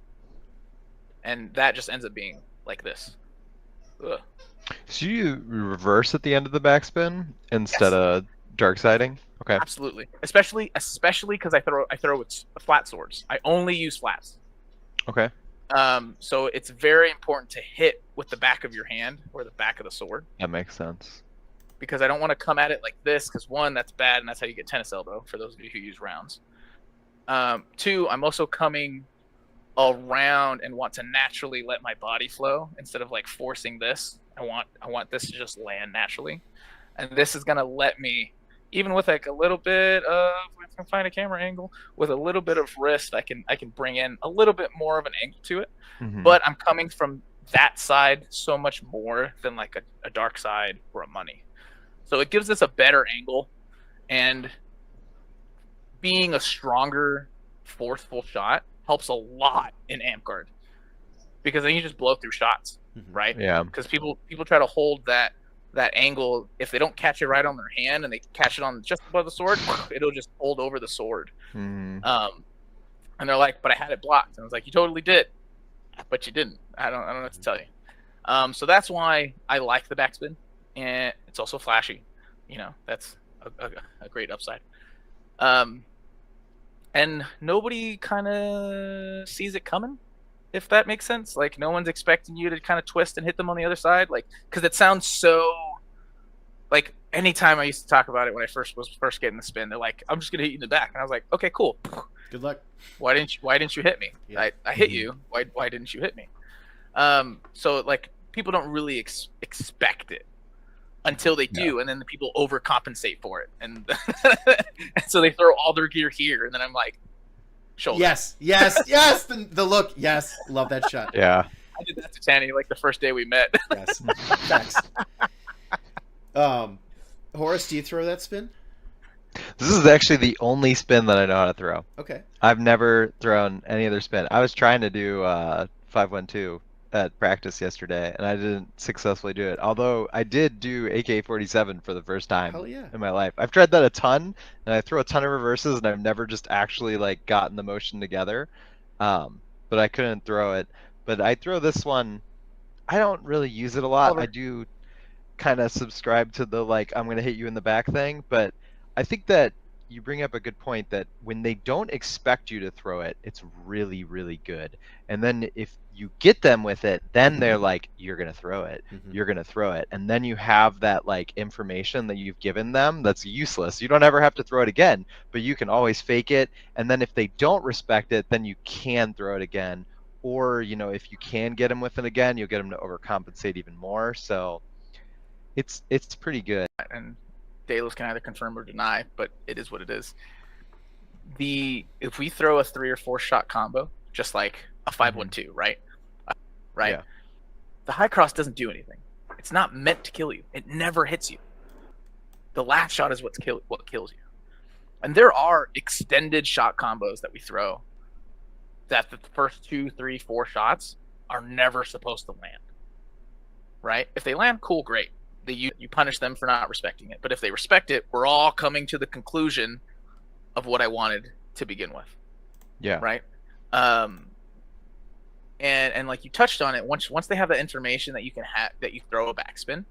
And that just ends up being like this. Ugh. So you reverse at the end of the backspin instead Yes. of dark siding? Okay. Absolutely, especially because I throw with flat swords. I only use flats. Okay. So it's very important to hit with the back of your hand or the back of the sword, That makes sense. because I don't want to come at it like this, because one, that's bad, and that's how you get tennis elbow for those of you who use rounds. Two, I'm also coming around and want to naturally let my body flow instead of like forcing this. I want this to just land naturally, and this is gonna let me, even with like a little bit of, if I can find a camera angle, with a little bit of wrist, I can bring in a little bit more of an angle to it. Mm-hmm. But I'm coming from that side so much more than like a dark side or a money. So it gives us a better angle, and being a stronger forceful shot helps a lot in amp guard, because then you just blow through shots, right? Yeah. Because people try to hold that angle. If they don't catch it right on their hand and they catch it on just above the sword, it'll just hold over the sword. Mm-hmm. And they're like, but I had it blocked. And I was like, you totally did, but you didn't. I don't know what to tell you. So that's why I like the backspin, and it's also flashy. You know, that's a great upside. And nobody kind of sees it coming, if that makes sense. Like, no one's expecting you to kind of twist and hit them on the other side, like, because it sounds so. Like, anytime I used to talk about it when I was first getting the spin, they're like, "I'm just gonna hit you in the back," and I was like, "Okay, cool. Good luck. Why didn't you hit me? Yeah. I hit you. Why didn't you hit me?" So like, people don't really expect it until they do, and then the people overcompensate for it, and, and so they throw all their gear here, and then I'm like, shoulder. Yes. The look. Yes. Love that shot. Yeah. I did that to Tanny like the first day we met. Yes. Facts. Horus, do you throw that spin? This is actually the only spin that I know how to throw. Okay. I've never thrown any other spin. I was trying to do 512 at practice yesterday, and I didn't successfully do it. Although I did do AK-47 for the first time Hell yeah. in my life. I've tried that a ton, and I throw a ton of reverses, and I've never just actually like gotten the motion together. But I couldn't throw it. But I throw this one. I don't really use it a lot. I do kind of subscribe to the like, I'm gonna hit you in the back thing, but I think that you bring up a good point that when they don't expect you to throw it, it's really, really good. And then if you get them with it, then they're like, you're gonna throw it. You're gonna throw it. And then you have that like information that you've given them that's useless. You don't ever have to throw it again, but you can always fake it. And then if they don't respect it, then you can throw it again. Or, you know, if you can get them with it again, you'll get them to overcompensate even more. So it's pretty good. And Delos can either confirm or deny, but it is what it is. If we throw a 3 or 4 shot combo, just like a 5-1-2, right? Yeah. The high cross doesn't do anything. It's not meant to kill you. It never hits you. The last shot is what kills you. And there are extended shot combos that we throw that the first 2, 3, 4 shots are never supposed to land. Right? If they land, cool, great. You punish them for not respecting it. But if they respect it, we're all coming to the conclusion of what I wanted to begin with. Yeah. Right? And like you touched on it, once they have that information that you can that you throw a backspin,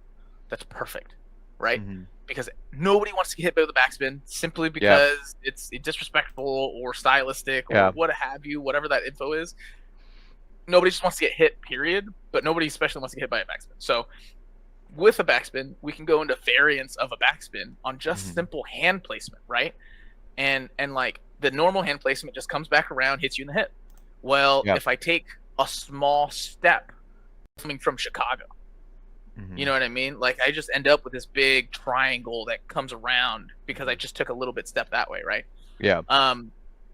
that's perfect. Right? Because nobody wants to get hit by the backspin simply because it's disrespectful or stylistic or what have you, whatever that info is. Nobody just wants to get hit, period. But nobody especially wants to get hit by a backspin. So with a backspin, we can go into variants of a backspin on just simple hand placement, right? And like the normal hand placement just comes back around, hits you in the hip. Well, if I take a small step coming from Chicago, you know what I mean? Like, I just end up with this big triangle that comes around because I just took a little bit step that way, right? Yeah.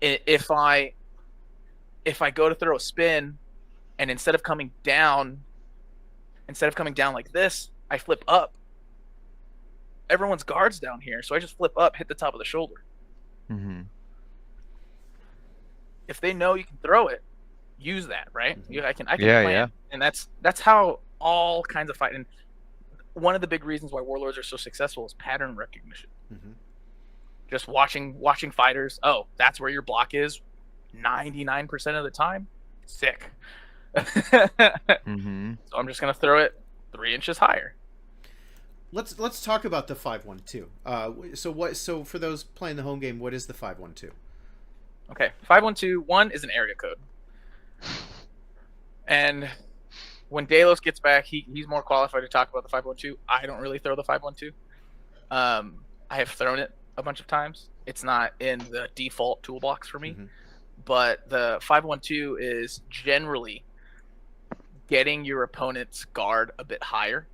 If I go to throw a spin, and instead of coming down like this, I flip up. Everyone's guard's down here, so I just flip up, hit the top of the shoulder. Mm-hmm. If they know you can throw it, use that, right? Mhm. I can Yeah, plan. yeah. And that's how all kinds of fighting. One of the big reasons why warlords are so successful is pattern recognition. Mhm. Just watching fighters. Oh, that's where your block is 99% of the time. Sick. Mm-hmm. So I'm just gonna throw it 3 inches higher. Let's talk about the 5-1-2. So for those playing the home game, what is the 5-1-2? Okay, 5-1-2. 1 is an area code. And when Delos gets back, he's more qualified to talk about the 5-1-2. I don't really throw the 5-1-2. I have thrown it a bunch of times. It's not in the default toolbox for me. Mhm. But the 5-1-2 is generally getting your opponent's guard a bit higher,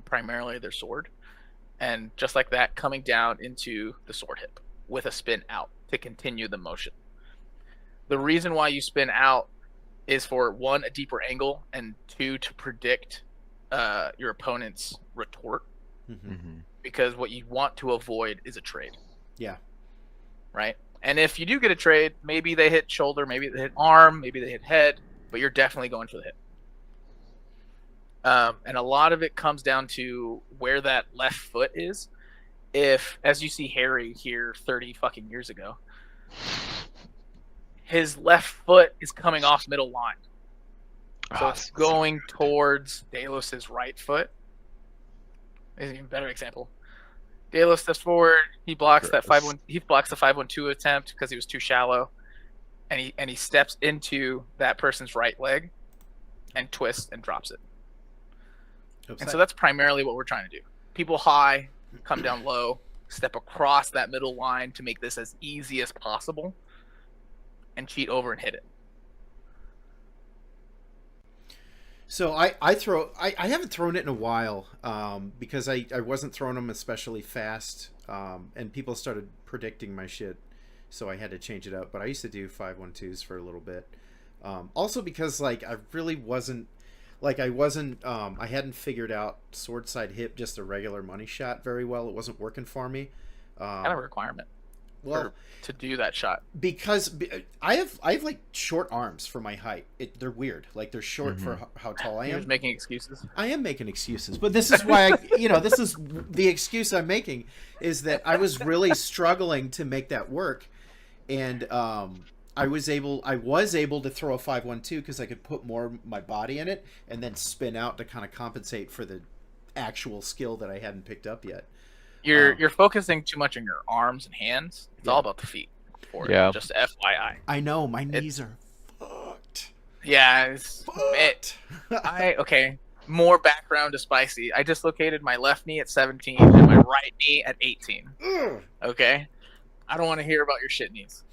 primarily their sword, and just like that, coming down into the sword hip with a spin out to continue the motion. The reason why you spin out is for 1, a deeper angle, and 2, to predict your opponent's retort, Mhm. Mm-hmm. because what you want to avoid is a trade. Yeah. Right? And if you do get a trade, maybe they hit shoulder, maybe they hit arm, maybe they hit head, but you're definitely going for the hip. And a lot of it comes down to where that left foot is. If, as you see Harry here 30 fucking years ago, his left foot is coming off middle line. So it's going towards Delos' right foot. Is an even better example. Delos steps forward. He blocks that 5-1. He blocks the 5-1-2 attempt because he was too shallow, and he steps into that person's right leg, and twists and drops it. And so that's primarily what we're trying to do. People high, come down low, step across that middle line to make this as easy as possible, and cheat over and hit it. So I haven't thrown it in a while because I wasn't throwing them especially fast, and people started predicting my shit, so I had to change it up. But I used to do 5-1-2s for a little bit, also because like I really wasn't like I hadn't figured out sword side hip, just a regular money shot, very well. It wasn't working for me. Kind of a requirement. Well, to do that shot, because I have like short arms for my height. They're weird. Like they're short for how tall I am. You're making excuses. I am making excuses, but this is why this is the excuse I'm making, is that I was really struggling to make that work, and I was able to throw a 5-1-2 because I could put more of my body in it and then spin out to kind of compensate for the actual skill that I hadn't picked up yet. You're focusing too much on your arms and hands. It's all about the feet. Just FYI. I know my knees are fucked. Yeah, it's okay. More background to Spicy. I dislocated my left knee at 17 and my right knee at 18. Okay, I don't want to hear about your shit knees.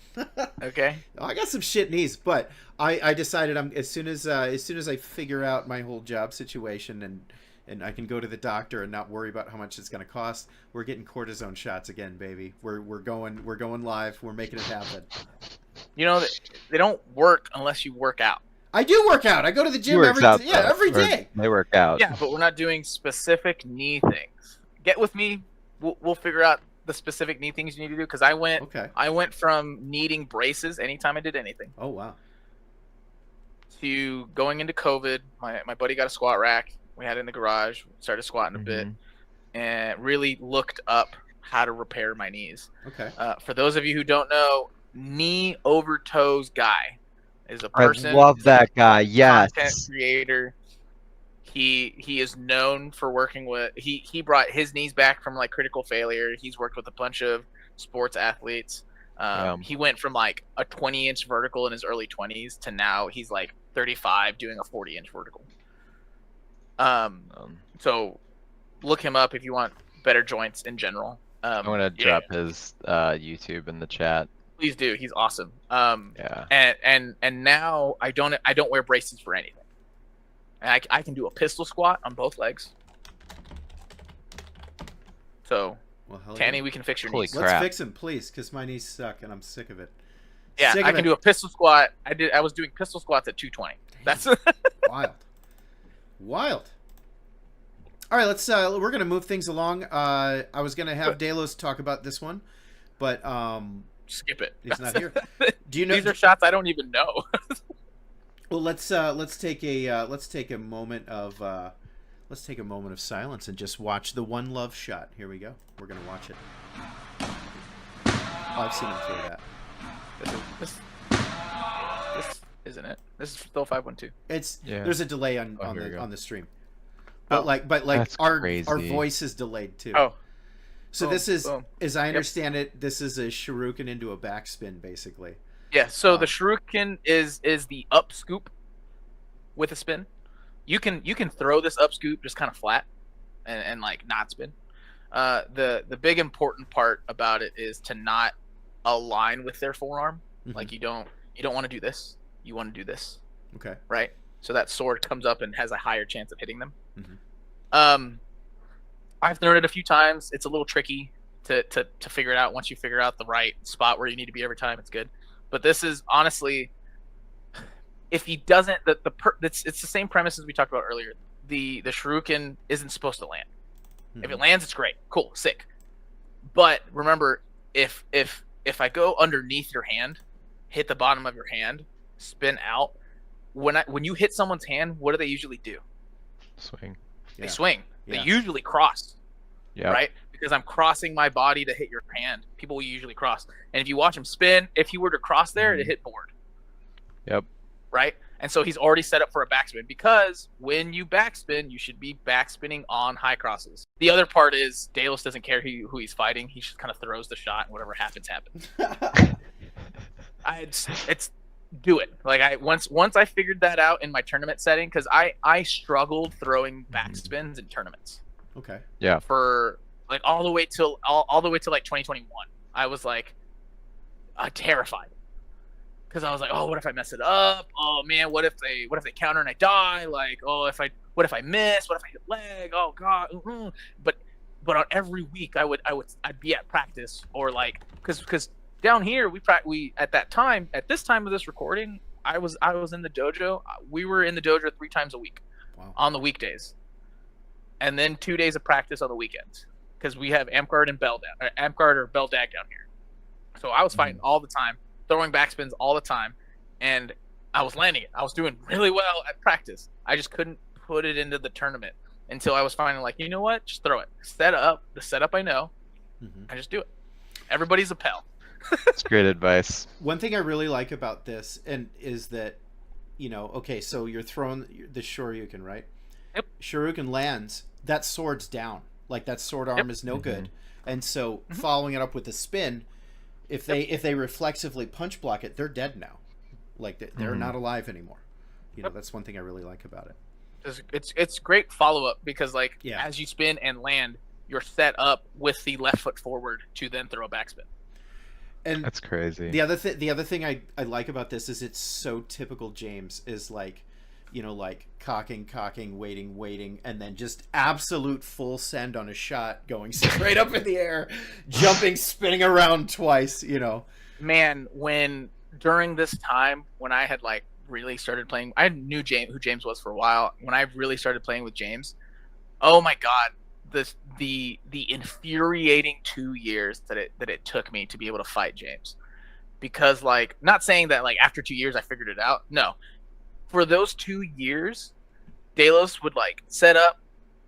Okay, I got some shit knees, but I decided as soon as I figure out my whole job situation and I can go to the doctor and not worry about how much it's going to cost, we're getting cortisone shots again, baby. We're going live. We're making it happen. You know, they don't work unless you work out. I do work out. I go to the gym every day. They work out. Yeah, but we're not doing specific knee things. Get with me. We'll figure out the specific knee things you need to do, because I went from needing braces anytime I did anything. Oh wow. To going into COVID, my buddy got a squat rack. We had it in the garage, started squatting a bit, and really looked up how to repair my knees. Okay. For those of you who don't know, knee over toes guy is a person. I love that guy. Yes. Content creator. He is known for working with. He brought his knees back from like critical failure. He's worked with a bunch of sports athletes. He went from like a 20-inch vertical in his early 20s to now he's like 35 doing a 40-inch vertical. So look him up if you want better joints in general. I'm gonna drop his YouTube in the chat. Please do. He's awesome. Yeah. And now I don't wear braces for anything. And I can do a pistol squat on both legs. So Well, hell Tanny, yeah. we can fix your Holy knees. crap. Let's fix him, please, because my knees suck and I'm sick of it. Yeah, Sick I of can it. do a pistol squat. I was doing pistol squats at 220. That's Wild. Wild. All right, let's we're gonna move things along. I was gonna have Delos talk about this one, but skip it. he's not here. Do you know? These are shots I don't even know. Well, let's take a moment of silence and just watch the One Love shot. Here we go. We're gonna watch it. Oh, I've seen him throw that. This isn't it. This is still 512. It's Yeah. there's a delay on here we go. on the stream, but like That's our crazy. voice is delayed too. Oh, so boom, this is, boom. as I understand it, this is a shuriken into a backspin, basically. Yeah. So the shuriken is the up scoop with a spin. You can throw this up scoop just kind of flat and like not spin. The big important part about it is to not align with their forearm. Mhm. Like you don't want to do this. You want to do this, Okay. right? So that sword comes up and has a higher chance of hitting them. Mhm. I've thrown it a few times. It's a little tricky to figure it out. Once you figure out the right spot where you need to be every time, it's good. But this is honestly, if he doesn't, it's the same premise as we talked about earlier. The shuriken isn't supposed to land. If it lands, it's great, cool, sick. But remember, if I go underneath your hand, hit the bottom of your hand, spin out, when you hit someone's hand, what do they usually do? Swing. They swing. Yeah. They usually cross. Yeah. Right? Because I'm crossing my body to hit your hand. People will usually cross. And if you watch him spin, if he were to cross there, it'd hit board. Yep. Right? And so he's already set up for a backspin, because when you backspin, you should be backspinning on high crosses. The other part is Delos doesn't care who he's fighting. He just kind of throws the shot, and whatever happens, happens. It's do it. Like once I figured that out in my tournament setting, because I struggled throwing backspins in tournaments. Okay. Yeah. For like all the way till like 2021. I was like terrified, because I was like, oh, what if I mess it up? Oh man, what if they counter and I die? Like, oh, what if I miss? What if I hit leg? Oh god. But on every week I'd be at practice, or like because down here we at this time of this recording, I was in the dojo. We were in the dojo 3 times a week. Wow. On the weekdays, and then 2 days of practice on the weekends, because we have amp guard or bell dag down here. So I was fighting all the time, throwing backspins all the time, and I was landing it. I was doing really well at practice. I just couldn't put it into the tournament until I was finally like, you know what? Just throw it. The setup I know. I just do it. Everybody's a pal. That's great advice. One thing I really like about this is that, okay, so you're throwing the Shoryuken, right? Yep. Shoryuken lands, that sword's down. Like that sword arm is no good. And so following it up with a spin, if they reflexively punch block it, they're dead now. Like they're not alive anymore. That's one thing I really like about it. It's great follow up, because Yeah. as you spin and land, you're set up with the left foot forward to then throw a backspin. And That's crazy. the other thing I like about this is it's so typical James, is like cocking, waiting, and then just absolute full send on a shot, going straight up in the air, jumping, spinning around twice, Man, when during this time when I had really started playing, I knew who James was for a while. When I really started playing with James, oh my god, the infuriating 2 years that it took me to be able to fight James. Because not saying that after 2 years I figured it out. No. For those 2 years, Delos would set up,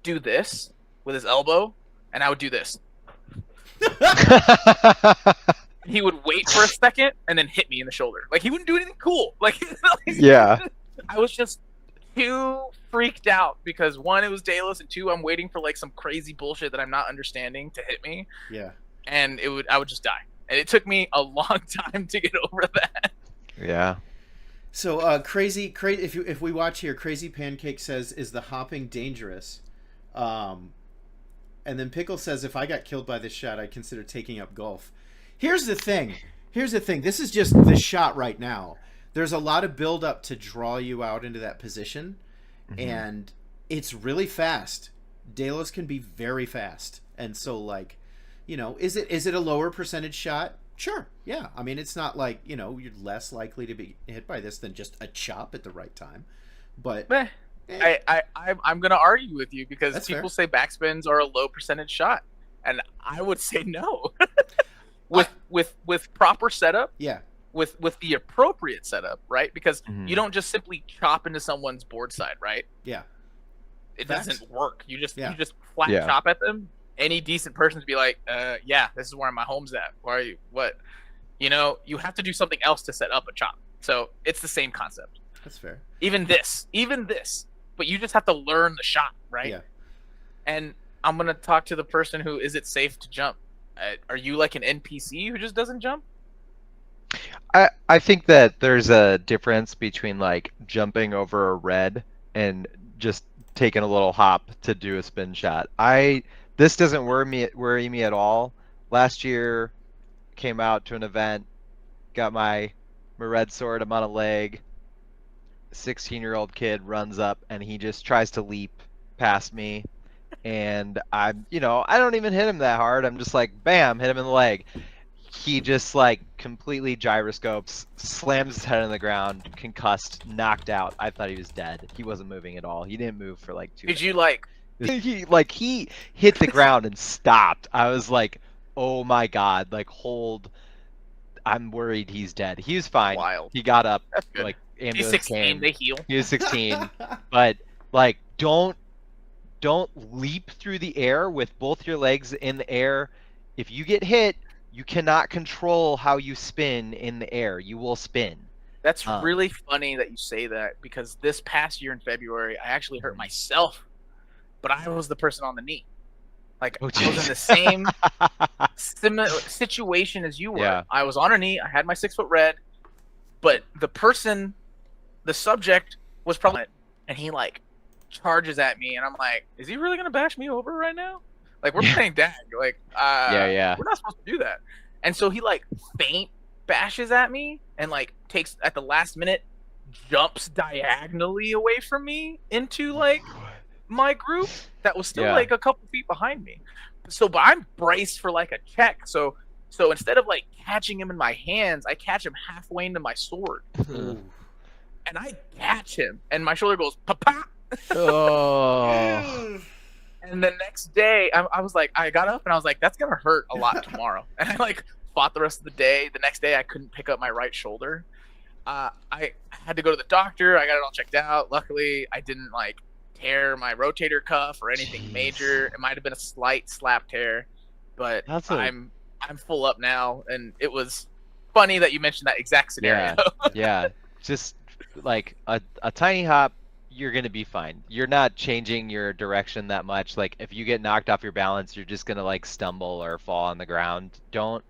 do this with his elbow, and I would do this. He would wait for a second and then hit me in the shoulder. He wouldn't do anything cool. Yeah. I was just too freaked out, because 1, it was Delos, and 2, I'm waiting for some crazy bullshit that I'm not understanding to hit me. Yeah. And I would just die. And it took me a long time to get over that. Yeah. So crazy. If we watch here, Crazy Pancake says, "Is the hopping dangerous?" And then Pickle says, "If I got killed by this shot, I'd consider taking up golf." Here's the thing. This is just the shot right now. There's a lot of build up to draw you out into that position, and it's really fast. Delos can be very fast, and so is it a lower percentage shot? Sure. Yeah. I mean, it's not like, you're less likely to be hit by this than just a chop at the right time. But I'm gonna argue with you because That's people fair. say backspins are a low percentage shot, and I would say no. with proper setup, yeah. with the appropriate setup, right? Because Mhm. you don't just simply chop into someone's board side, right? Yeah. It Facts. doesn't work. You just Yeah. flat Yeah. chop at them. Any decent person to be like, yeah, this is where my home's at. Where are you? What? You have to do something else to set up a chop. So it's the same concept. That's fair. Even this, but you just have to learn the shot, right? Yeah. And I'm gonna talk to the person who is it safe to jump? Are you like an NPC who just doesn't jump? I think that there's a difference between like jumping over a red and just taking a little hop to do a spin shot. This doesn't worry me at all. Last year, came out to an event, got my red sword. I'm on a leg. 16-year-old kid runs up and he just tries to leap past me, and I don't even hit him that hard. I'm just like, bam, hit him in the leg. He just like completely gyroscopes, slams his head on the ground, concussed, knocked out. I thought he was dead. He wasn't moving at all. He didn't move for like 2 Did you like? he hit the ground and stopped. I was like, oh my god, like hold. I'm worried he's dead. He was fine. Wild. He got up, That's good. like He's ambulance 16. came. They heal. He was 16, but like don't leap through the air with both your legs in the air. If you get hit, you cannot control how you spin in the air. You will spin. That's really funny that you say that, because this past year in February, I actually hurt myself, but I was the person on the knee. Like, Oh, I was in the same similar situation as you were. Yeah. I was on a knee. I had my 6 foot red, but the subject was probably, and he like charges at me, and I'm like, is he really gonna bash me over right now? Like, we're playing tag. Like, yeah. we're not supposed to do that. And so he like feint bashes at me and like takes at the last minute, jumps diagonally away from me into like my group that was still like a couple feet behind me. But I'm braced for like a check. So instead of like catching him in my hands, I catch him halfway into my sword. Ooh. And I catch him, and my shoulder goes pa-pa. Oh. And the next day, I was like, I got up and I was like, that's gonna hurt a lot tomorrow. And I like fought the rest of the day. The next day, I couldn't pick up my right shoulder. I had to go to the doctor. I got it all checked out. Luckily, I didn't like tear my rotator cuff or anything major. It might have been a slight slap tear, but I'm full up now. And it was funny that you mentioned that exact scenario. Yeah. Just like a tiny hop, you're gonna be fine. You're not changing your direction that much. Like if you get knocked off your balance, you're just gonna like stumble or fall on the ground. Don't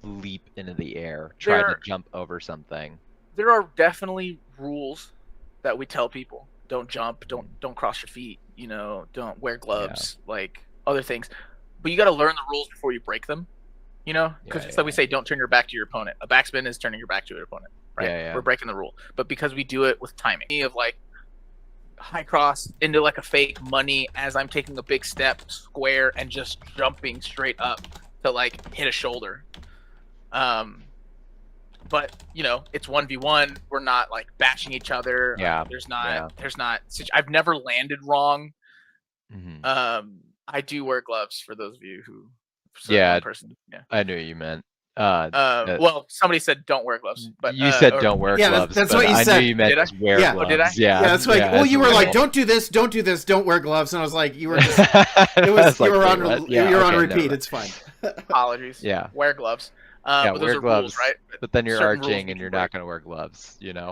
leap into the air. Try to jump over something. There are definitely rules that we tell people. Don't jump, don't cross your feet, don't wear gloves, like other things. But you got to learn the rules before you break them, because it's like we say, don't turn your back to your opponent. A backspin is turning your back to your opponent, right? Yeah. We're breaking the rule. But because we do it with timing, of like high cross into like a fake money as I'm taking a big step square and just jumping straight up to like hit a shoulder. But it's 1v1. We're not like bashing each other. Yeah. There's not. I've never landed wrong. Mm-hmm. I do wear gloves for those of you who. Person. Yeah. I knew what you meant. Well, somebody said don't wear gloves, but you said don't wear gloves. That's what you said. I knew you meant Did I? wear Yeah. gloves. Oh, did I? Yeah. That's like, well, you were like, don't do this, don't wear gloves, and I was like, you were just, it was, you were on, you're on repeat. It's fine. Apologies. Yeah. Wear gloves. Yeah, but wear those are gloves, rules, right? but then you're Certain arching rules and you're break. not going to wear gloves, Yeah.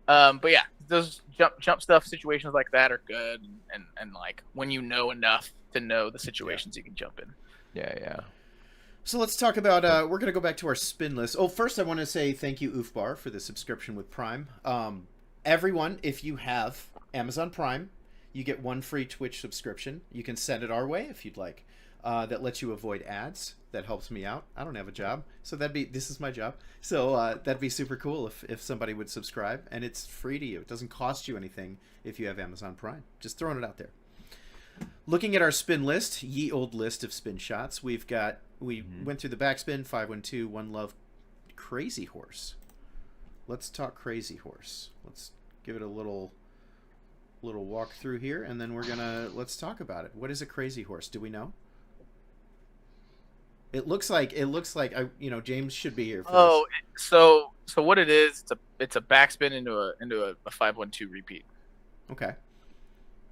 But yeah, those jump stuff situations like that are good, and like when you know enough to know the situations you can jump in. Yeah. So let's talk about, we're going to go back to our spin list. Oh, first I want to say thank you, Oofbar, for the subscription with Prime. Everyone, if you have Amazon Prime, you get 1 free Twitch subscription. You can send it our way if you'd like. That lets you avoid ads. That helps me out. I don't have a job, so this is my job. So that'd be super cool if somebody would subscribe, and it's free to you. It doesn't cost you anything if you have Amazon Prime. Just throwing it out there. looking at our spin list, ye old list of spin shots, we went through the backspin, 512, One Love, Crazy Horse. Let's talk Crazy Horse. Let's give it a little walk through here, and then let's talk about it. What is a Crazy Horse? Do we know? It looks like James should be here for this. So what it is, it's a backspin into a 512 repeat. Okay.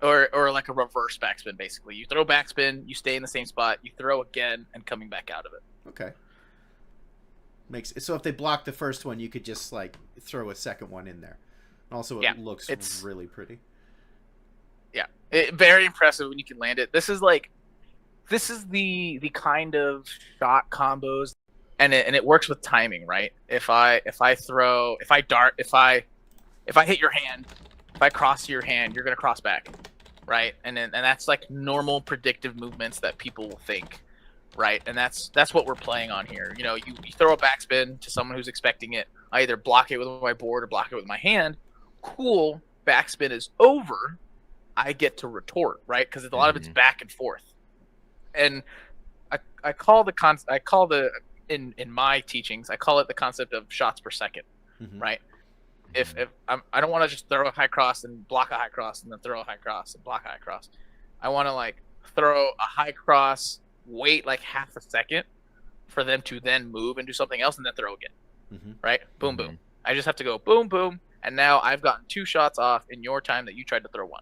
Or like a reverse backspin, basically. You throw backspin, you stay in the same spot, you throw again, and coming back out of it. Okay. So if they block the first one, you could just like throw a second one in there. Also, it looks really pretty. Yeah, very impressive when you can land it. This is the kind of shot combos, and it works with timing, right? If I dart, if I hit your hand, if I cross your hand, you're gonna cross back, right? And that's like normal predictive movements that people will think, right? And that's what we're playing on here. You know, you throw a backspin to someone who's expecting it. I either block it with my board or block it with my hand. Cool, backspin is over. I get to retort, right? Because a lot of it's back and forth. And I call in my teachings, I call it the concept of shots per second, right? If I don't want to just throw a high cross and block a high cross and then throw a high cross and block a high cross. I want to like throw a high cross, wait like half a second for them to then move and do something else and then throw again, right? Boom, boom. I just have to go boom, boom, and now I've gotten 2 shots off in your time that you tried to throw 1.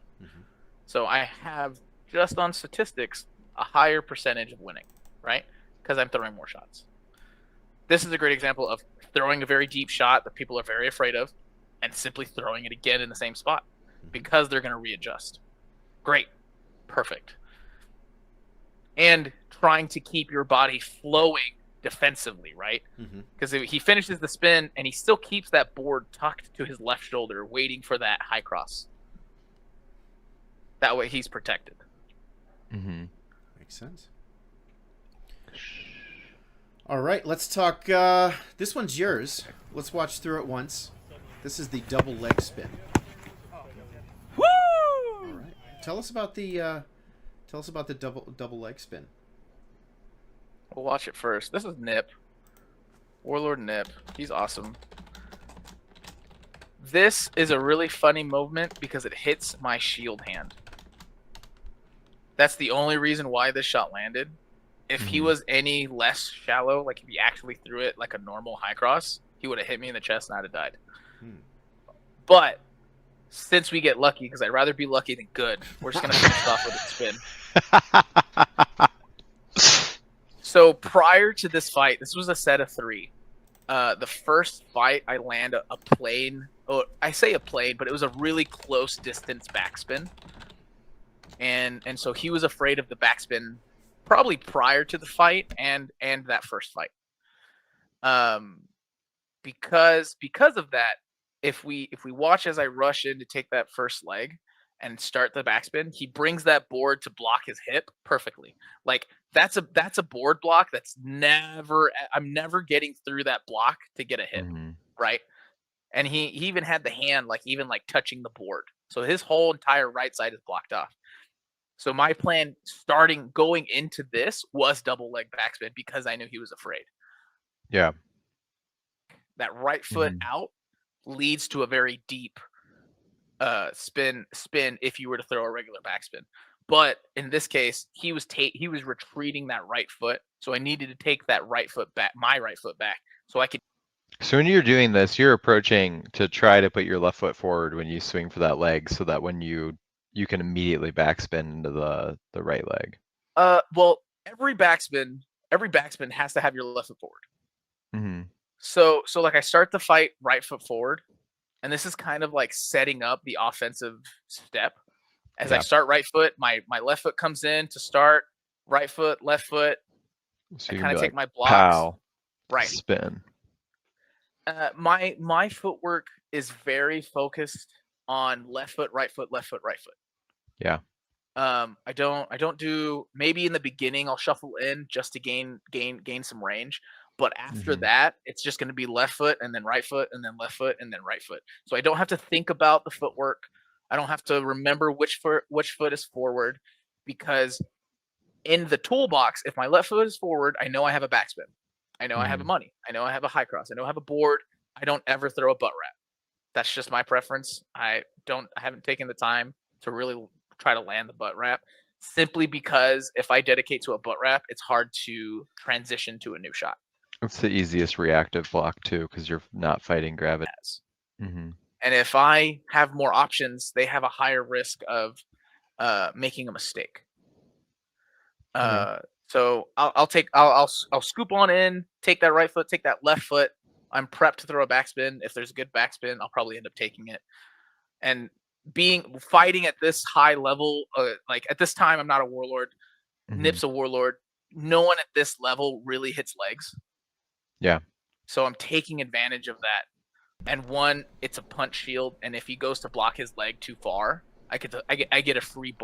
So I have, just on statistics, a higher percentage of winning, right? Because I'm throwing more shots. This is a great example of throwing a very deep shot that people are very afraid of and simply throwing it again in the same spot because they're going to readjust. Great. Perfect. And trying to keep your body flowing defensively, right? Because he finishes the spin and he still keeps that board tucked to his left shoulder, waiting for that high cross. That way he's protected. Makes sense. All right, let's talk. This one's yours. Let's watch through it once. This is the double leg spin. Woo! All right. Tell us about the double leg spin. We'll watch it first. This is Nip. Warlord Nip. He's awesome. This is a really funny movement because it hits my shield hand. That's the only reason why this shot landed. If he was any less shallow, like if he actually threw it like a normal high cross, he would have hit me in the chest and I'd have died. But since we get lucky, because I'd rather be lucky than good, we're just going to finish off with a spin. So prior to this fight, this was a set of 3. The first fight, I land a plane. Oh, I say a plane, but it was a really close distance backspin. And so he was afraid of the backspin probably prior to the fight and that first fight. Because of that, if we watch as I rush in to take that first leg and start the backspin, he brings that board to block his hip perfectly. Like that's a board block I'm never getting through that block to get a hit, right? And he even had the hand like touching the board. So his whole entire right side is blocked off. So my plan going into this was double leg backspin because I knew he was afraid. Yeah. That right foot out leads to a very deep spin if you were to throw a regular backspin. But in this case, he was retreating that right foot, so I needed to take that right foot back, my right foot back, so I could. So when you're doing this, you're approaching to try to put your left foot forward when you swing for that leg, so that when you can immediately backspin into the right leg. Well, every backspin has to have your left foot forward. So like I start the fight right foot forward, and this is kind of like setting up the offensive step. As I start right foot, my left foot comes in to start, right foot, left foot. So I kind of take my blocks. Pow, right. Spin. My footwork is very focused on left foot, right foot, left foot, right foot. Yeah. I don't do, maybe in the beginning I'll shuffle in just to gain some range. But after that, it's just going to be left foot and then right foot and then left foot and then right foot. So I don't have to think about the footwork. I don't have to remember which foot is forward. because in the toolbox, if my left foot is forward, I know I have a backspin. I know I have a money. I know I have a high cross. I know I have a board. I don't ever throw a butt wrap. That's just my preference. I haven't taken the time to really try to land the butt wrap, simply because if I dedicate to a butt wrap, it's hard to transition to a new shot. It's the easiest reactive block too, because you're not fighting gravity. And if I have more options, they have a higher risk of making a mistake. So I'll scoop on in, take that right foot, take that left foot. I'm prepped to throw a backspin. If there's a good backspin, I'll probably end up taking it. And fighting at this high level, like at this time, I'm not a warlord. Nip's a warlord. No one at this level really hits legs. Yeah. So I'm taking advantage of that. And one, it's a punch shield, and if he goes to block his leg too far, I get a free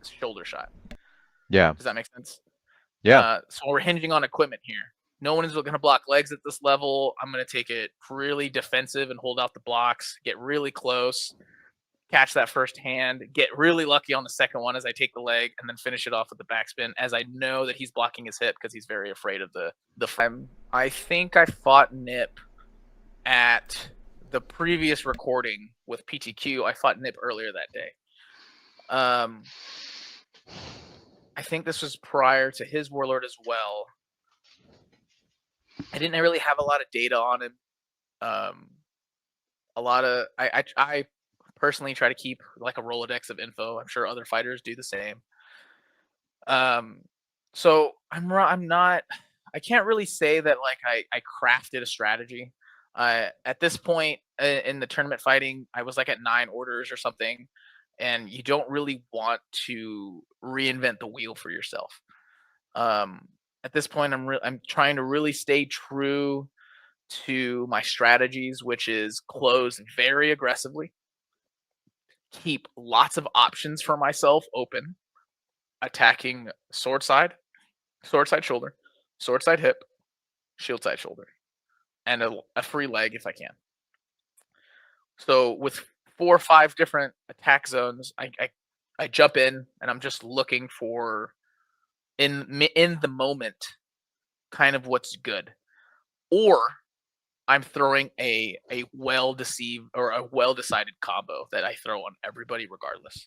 shoulder shot. Yeah. Does that make sense? Yeah. So we're hinging on equipment here. No one is going to block legs at this level. I'm going to take it really defensive and hold out the blocks, get really close, catch that first hand, get really lucky on the second one as I take the leg, and then finish it off with the backspin, as I know that he's blocking his hip because he's very afraid of the I think I fought Nip at the previous recording with PTQ. I fought Nip earlier that day. I think this was prior to his warlord as well. I didn't really have a lot of data on him. I personally try to keep like a Rolodex of info. I'm sure other fighters do the same. So I can't really say that like I crafted a strategy. At this point in the tournament fighting, I was like at 9 orders or something, and you don't really want to reinvent the wheel for yourself. At this point, I'm trying to really stay true to my strategies, which is close very aggressively, keep lots of options for myself open, attacking sword side shoulder, sword side hip, shield side shoulder, and a free leg if I can. So with 4 or 5 different attack zones, I jump in and I'm just looking for in the moment kind of what's good, or I'm throwing a well-decided combo that I throw on everybody regardless.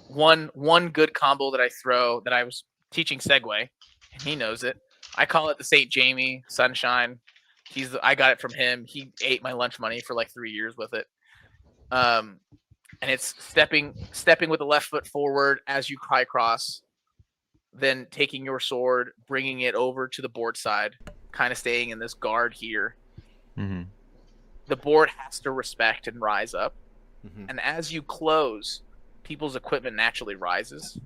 One good combo that I throw, that I was teaching Segway, and he knows it. I call it the St. Jamie Sunshine. I got it from him. He ate my lunch money for like 3 years with it. And it's stepping with the left foot forward as you high cross, then taking your sword, bringing it over to the board side, kind of staying in this guard here. The board has to respect and rise up. And as you close, people's equipment naturally rises.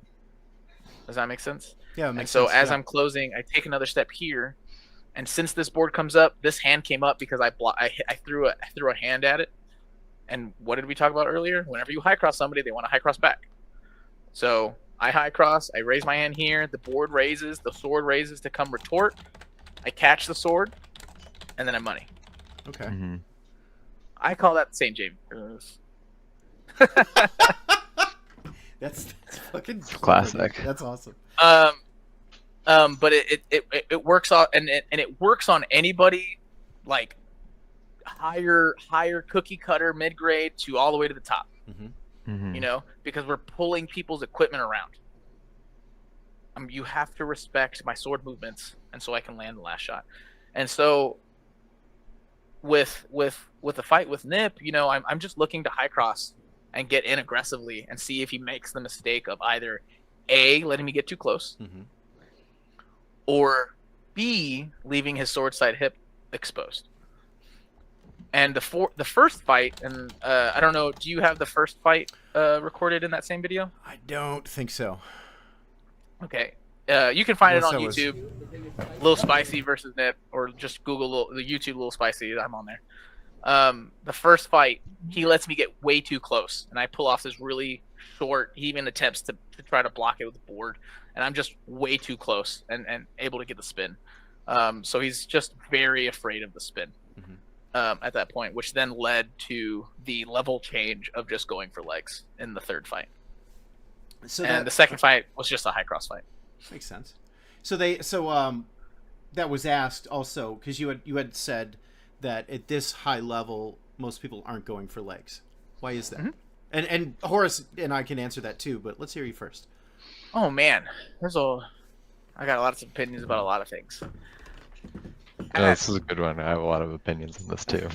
Does that make sense? Yeah. And so as I'm closing, I take another step here. And since this board comes up, this hand came up because I threw a hand at it. And what did we talk about earlier? Whenever you high cross somebody, they want to high cross back. So I high cross, I raise my hand here, the board raises, the sword raises to come retort. I catch the sword, and then I money. Okay. I call that St. James. That's fucking classic. That's awesome. But it works on and it works on anybody like higher cookie cutter mid grade to all the way to the top. You know, because we're pulling people's equipment around. You have to respect my sword movements, and so I can land the last shot. And so with the fight with Nip, you know, I'm just looking to high cross and get in aggressively and see if he makes the mistake of either A, letting me get too close, or B, leaving his sword side hip exposed. And the first fight, and I don't know, do you have the first fight recorded in that same video? I don't think so. Okay. You can find it on YouTube. Lil Spicy versus Nip, or just Google the YouTube Lil Spicy. I'm on there. The first fight, he lets me get way too close, and I pull off this really short. He even attempts to try to block it with the board, and I'm just way too close and able to get the spin. So he's just very afraid of the spin at that point, which then led to the level change of just going for legs in the third fight. So and the second fight was just a high cross fight. makes sense. So that was asked also because you had said that at this high level most people aren't going for legs. Why is that? Mm-hmm. And Horace and I can answer that too, but let's hear you first. Oh man, I got a lot of opinions about a lot of things. This is a good one. I have a lot of opinions on this too.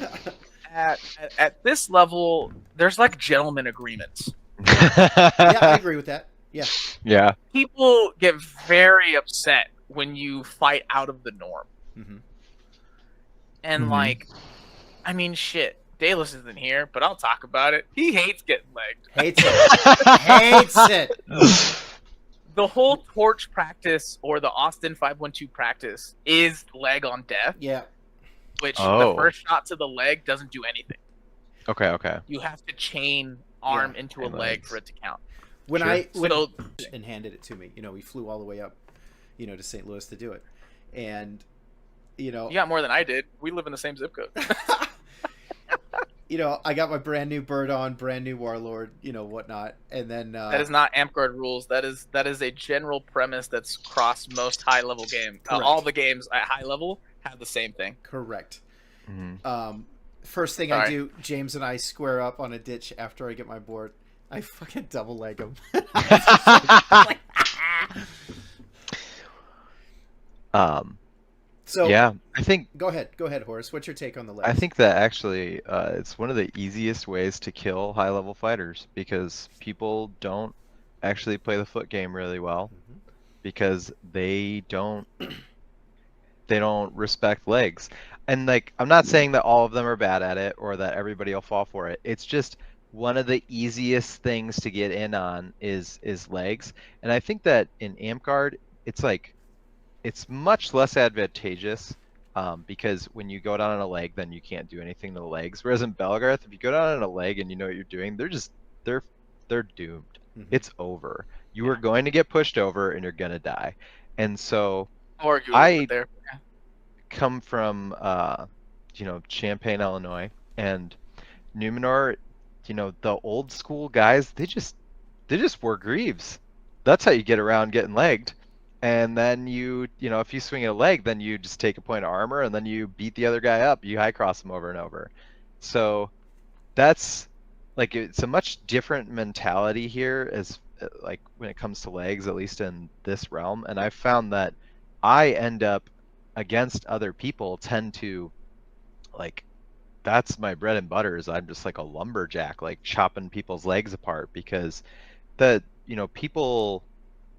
At this level, there's like gentleman agreements. Yeah, I agree with that. Yeah. Yeah. People get very upset when you fight out of the norm. Mm-hmm. And like, I mean, shit. Dallas isn't here, but I'll talk about it. He hates getting legged. Hates it. Hates it. The whole torch practice or the Austin 512 practice is leg on death. Yeah. Which the first shot to the leg doesn't do anything. Okay. You have to chain arm into a leg for it to count. When sure. and handed it to me, we flew all the way up, to St. Louis to do it, and you got more than I did. We live in the same zip code. I got my brand new bird on, brand new Warlord, whatnot, and then that is not Amp Guard rules. That is a general premise that's across most high level games. All the games at high level have the same thing. Correct. Mm-hmm. First thing I do, James and I square up on a ditch after I get my board. I fucking double leg him. So yeah, I think. Go ahead, Horace. What's your take on the legs? I think that actually, it's one of the easiest ways to kill high-level fighters because people don't actually play the foot game really well because they don't respect legs. And like, I'm not saying that all of them are bad at it or that everybody will fall for it. It's just one of the easiest things to get in on is legs. And I think that in Amp Guard, it's much less advantageous because when you go down on a leg, then you can't do anything to the legs. Whereas in Belgarth, if you go down on a leg and you know what you're doing, they're doomed. It's over. You are going to get pushed over and you're gonna die. And so I come from Champaign, Illinois, and Numenor, the old school guys, they just wore greaves. That's how you get around getting legged. And then if you swing a leg, then you just take a point of armor and then you beat the other guy up. You high cross him over and over. So that's like, it's a much different mentality here as like when it comes to legs, at least in this realm. And I've found that I end up against other people tend to like, that's my bread and butter is I'm just like a lumberjack, like chopping people's legs apart because people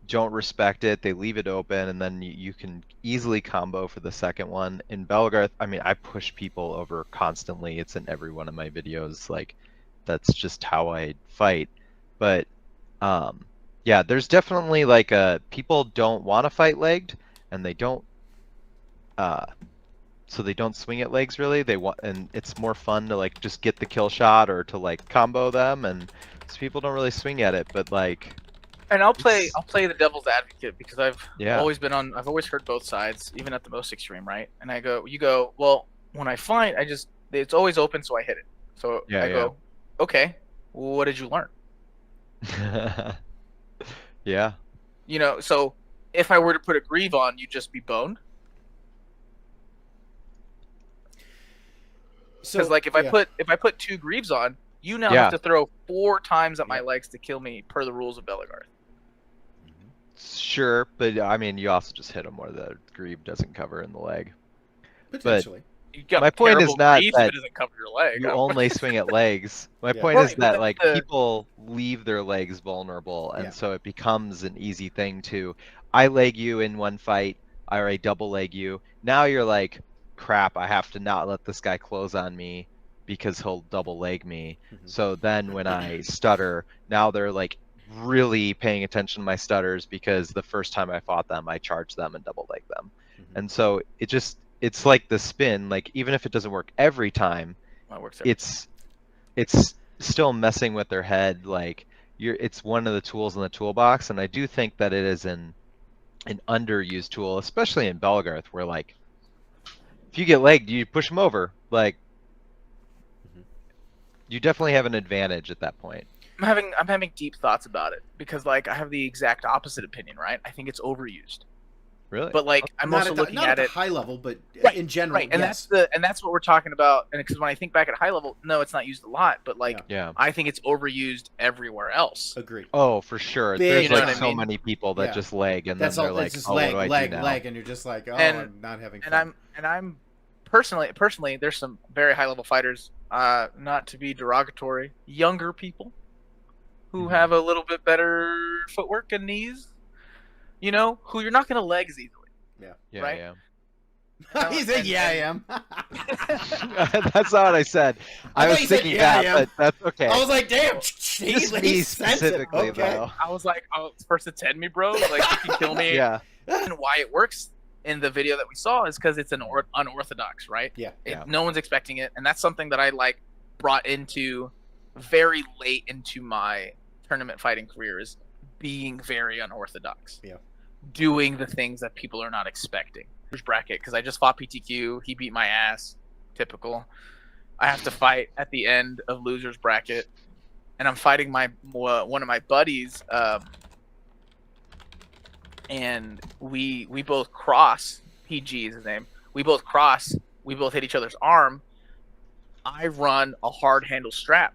don't respect it. They leave it open and then you can easily combo for the second one. In Belgarth, I mean, I push people over constantly. It's in every one of my videos. Like, that's just how I fight. But yeah, there's definitely like people don't want to fight legged and they don't so they don't swing at legs really. They want, and it's more fun to like just get the kill shot or to like combo them, and so people don't really swing at it. But like, and I'll play the devil's advocate because I've always heard both sides, even at the most extreme, right? And you go, well, when I fight, it's always open, so I hit it. So I go, okay, what did you learn? Yeah. So if I were to put a greave on, you'd just be boned. Because like if I put 2 greaves on, you now have to throw 4 times at my legs to kill me per the rules of Belgarth. Sure, but I mean, you also just hit them where the greave doesn't cover in the leg. Potentially. My point is not that it doesn't cover your leg. you only swing at legs. My point is that like people leave their legs vulnerable, and so it becomes an easy thing to, I leg you in one fight, or I double leg you. Now you're like, crap, I have to not let this guy close on me because he'll double leg me. So then when I stutter, now they're like really paying attention to my stutters because the first time I fought them, I charged them and double legged them. And so it's like the spin, like even if it doesn't work every time, it's still messing with their head. Like it's one of the tools in the toolbox, and I do think that it is an underused tool, especially in Belgarth, where like if you get legged, you push them over. Like you definitely have an advantage at that point. I'm having deep thoughts about it because like I have the exact opposite opinion, right? I think it's overused. Really? But like I'm Not also at the, looking not at at it the high level, but right, in general, right, and yes. that's what we're talking about. And because when I think back at high level, no, it's not used a lot, but like Yeah. I think it's overused everywhere else. Agreed. Oh, for sure. Big There's You know like what I so mean? many people that Yeah. just leg, and That's then all. they're It's like, just "Oh, what leg, do I leg, do now?" leg, and you're just like, oh, And- I'm not having fun. And I'm personally, there's some very high level fighters, not to be derogatory, younger people who have a little bit better footwork and knees, you know, who you're not going to leg as easily. Yeah, right? yeah. He said, "Yeah, I am." That's not what I said. I thought was you said, thinking "Yeah, I that, am." but that's okay. I was like, "Damn, Just he me sensitive." specifically, Okay. though. I was like, oh, first attend me, bro. Like, you can kill me. Yeah. And why it works in the video that we saw is because it's unorthodox, right? Yeah. Yeah. No one's expecting it, and that's something that I like brought into very late into my tournament fighting career is being very unorthodox. Yeah. Doing the things that people are not expecting. There's bracket because I just fought PTQ. He beat my ass. Typical. I have to fight at the end of losers bracket, and I'm fighting my one of my buddies. And we both cross. PG is his name. We both cross. We both hit each other's arm. I run a hard handle strap.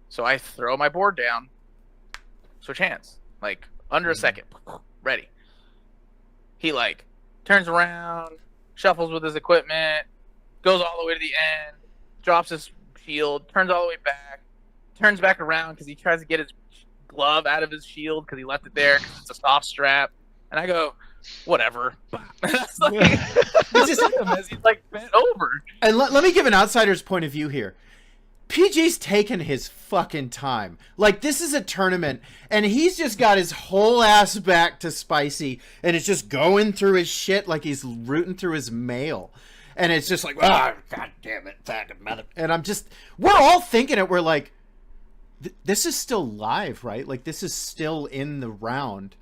So I throw my board down. Switch hands. Like under a second. Ready. He like turns around, shuffles with his equipment, goes all the way to the end, drops his shield, turns all the way back, turns back around because he tries to get his glove out of his shield because he left it there because it's a soft strap. And I go, whatever. That's like, it's just him as he's like bent over. And let me give an outsider's point of view here. PG's taken his fucking time. Like, this is a tournament, and he's just got his whole ass back to Spicy, and it's just going through his shit like he's rooting through his mail. And it's just like, oh, god damn it, fucking mother. And we're all thinking it. We're like, this is still live, right? Like, this is still in the round.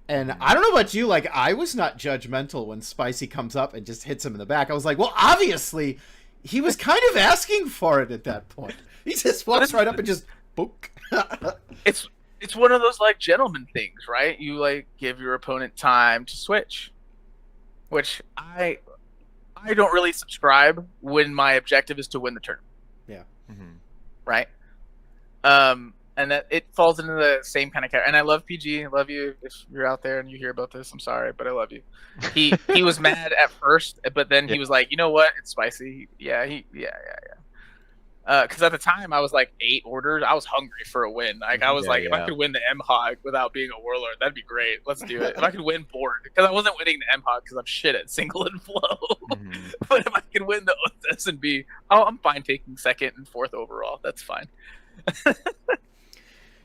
And I don't know about you, like, I was not judgmental when Spicy comes up and just hits him in the back. I was like, well, obviously, he was kind of asking for it at that point. He just walks right up and just, boop. It's one of those, like, gentleman things, right? You, like, give your opponent time to switch. Which I don't really subscribe when my objective is to win the tournament. Yeah. Mm-hmm. Right? And that it falls into the same kind of character. And I love PG. I love you. If you're out there and you hear about this, I'm sorry, but I love you. He was mad at first, but then he was like, you know what? It's Spicy. Yeah. Because at the time I was like 8 orders. I was hungry for a win. Like I was if I could win the M-Hog without being a warlord, that'd be great. Let's do it. If I could win board, because I wasn't winning the M-Hog because I'm shit at single and flow. Mm-hmm. But if I could win the S&B, I'm fine taking 2nd and 4th overall. That's fine.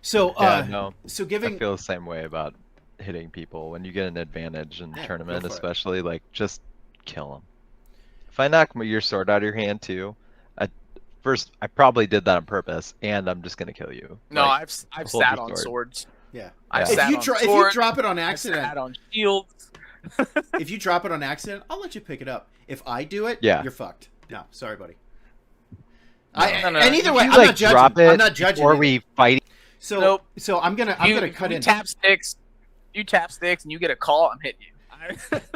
So, Yeah, no. so I giving, feel the same way about hitting people when you get an advantage in the Yeah, tournament, go for it. especially. Like, just kill them. If I knock your sword out of your hand too, I probably did that on purpose, and I'm just gonna kill you. No, Like, I've hold sat your on sword. swords. yeah. I've Yeah. sat on If you swords. drop it on I've accident, sat on shields. if you drop it on accident, I'll let you pick it up. If I do it, Yeah. you're fucked. No, sorry, buddy. No. And either If way, you, I'm like, not judging. drop it I'm not judging. before either. we fight. So, Nope. so I'm gonna cut you in. tap sticks. You tap sticks, and you get a call. I'm hitting you.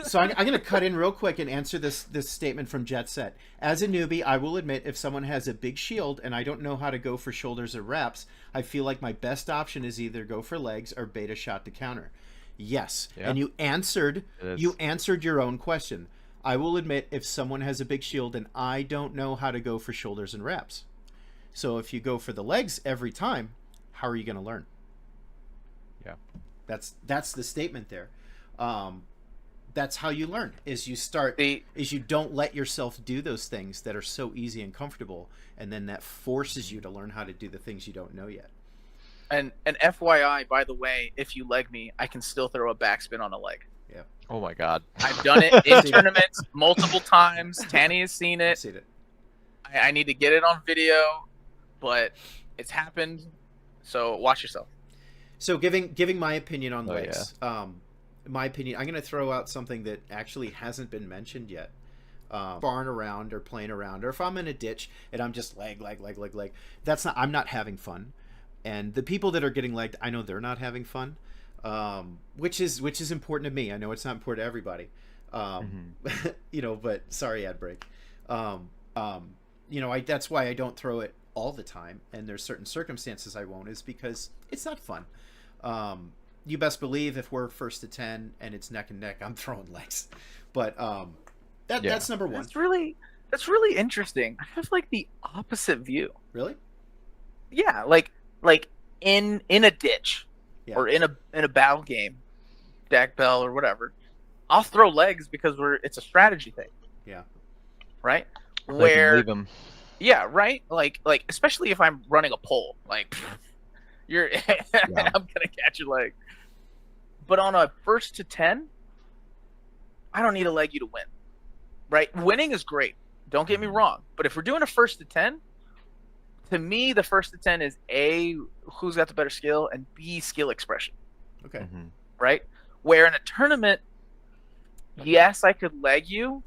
So I'm going to cut in real quick and answer this statement from Jet Set. As a newbie, I will admit if someone has a big shield and I don't know how to go for shoulders or reps, I feel like my best option is either go for legs or bait a shot to counter. Yes, Yeah. and you answered It is. your own question. I will admit if someone has a big shield and I don't know how to go for shoulders and reps. So if you go for the legs every time, how are you going to learn? Yeah. That's the statement there. That's how you learn. Is you don't let yourself do those things that are so easy and comfortable, and then that forces you to learn how to do the things you don't know yet. And FYI, by the way, if you leg me, I can still throw a backspin on a leg. Oh my god. I've done it in tournaments multiple times. Tanny has seen I've it. seen it. I need to get it on video, but it's happened. So watch yourself. So giving my opinion on Oh, legs. My opinion, I'm going to throw out something that actually hasn't been mentioned yet. Farting around or playing around, or if I'm in a ditch and I'm just leg. I'm not having fun. And the people that are getting legged, I know they're not having fun, which is important to me. I know it's not important to everybody, you know. But sorry, ad break. You know, that's why I don't throw it all the time. And there's certain circumstances I won't, is because it's not fun. You best believe if we're first to 10 and it's neck and neck, I'm throwing legs. But that's number one. That's really interesting. I have like the opposite view. Really? Yeah, like in a ditch, or in a battle game, deck bell or whatever, I'll throw legs because it's a strategy thing. Yeah. Right? Leave them. Yeah, right? Like especially if I'm running a pole, like you're I'm gonna catch your leg. But on a first to 10, I don't need a leg you to win. Right? Winning is great. Don't get me wrong. But if we're doing a first to 10, to me, the first to 10 is A, who's got the better skill, and B, skill expression. Okay. Right? Where in a tournament, yes, I could leg you,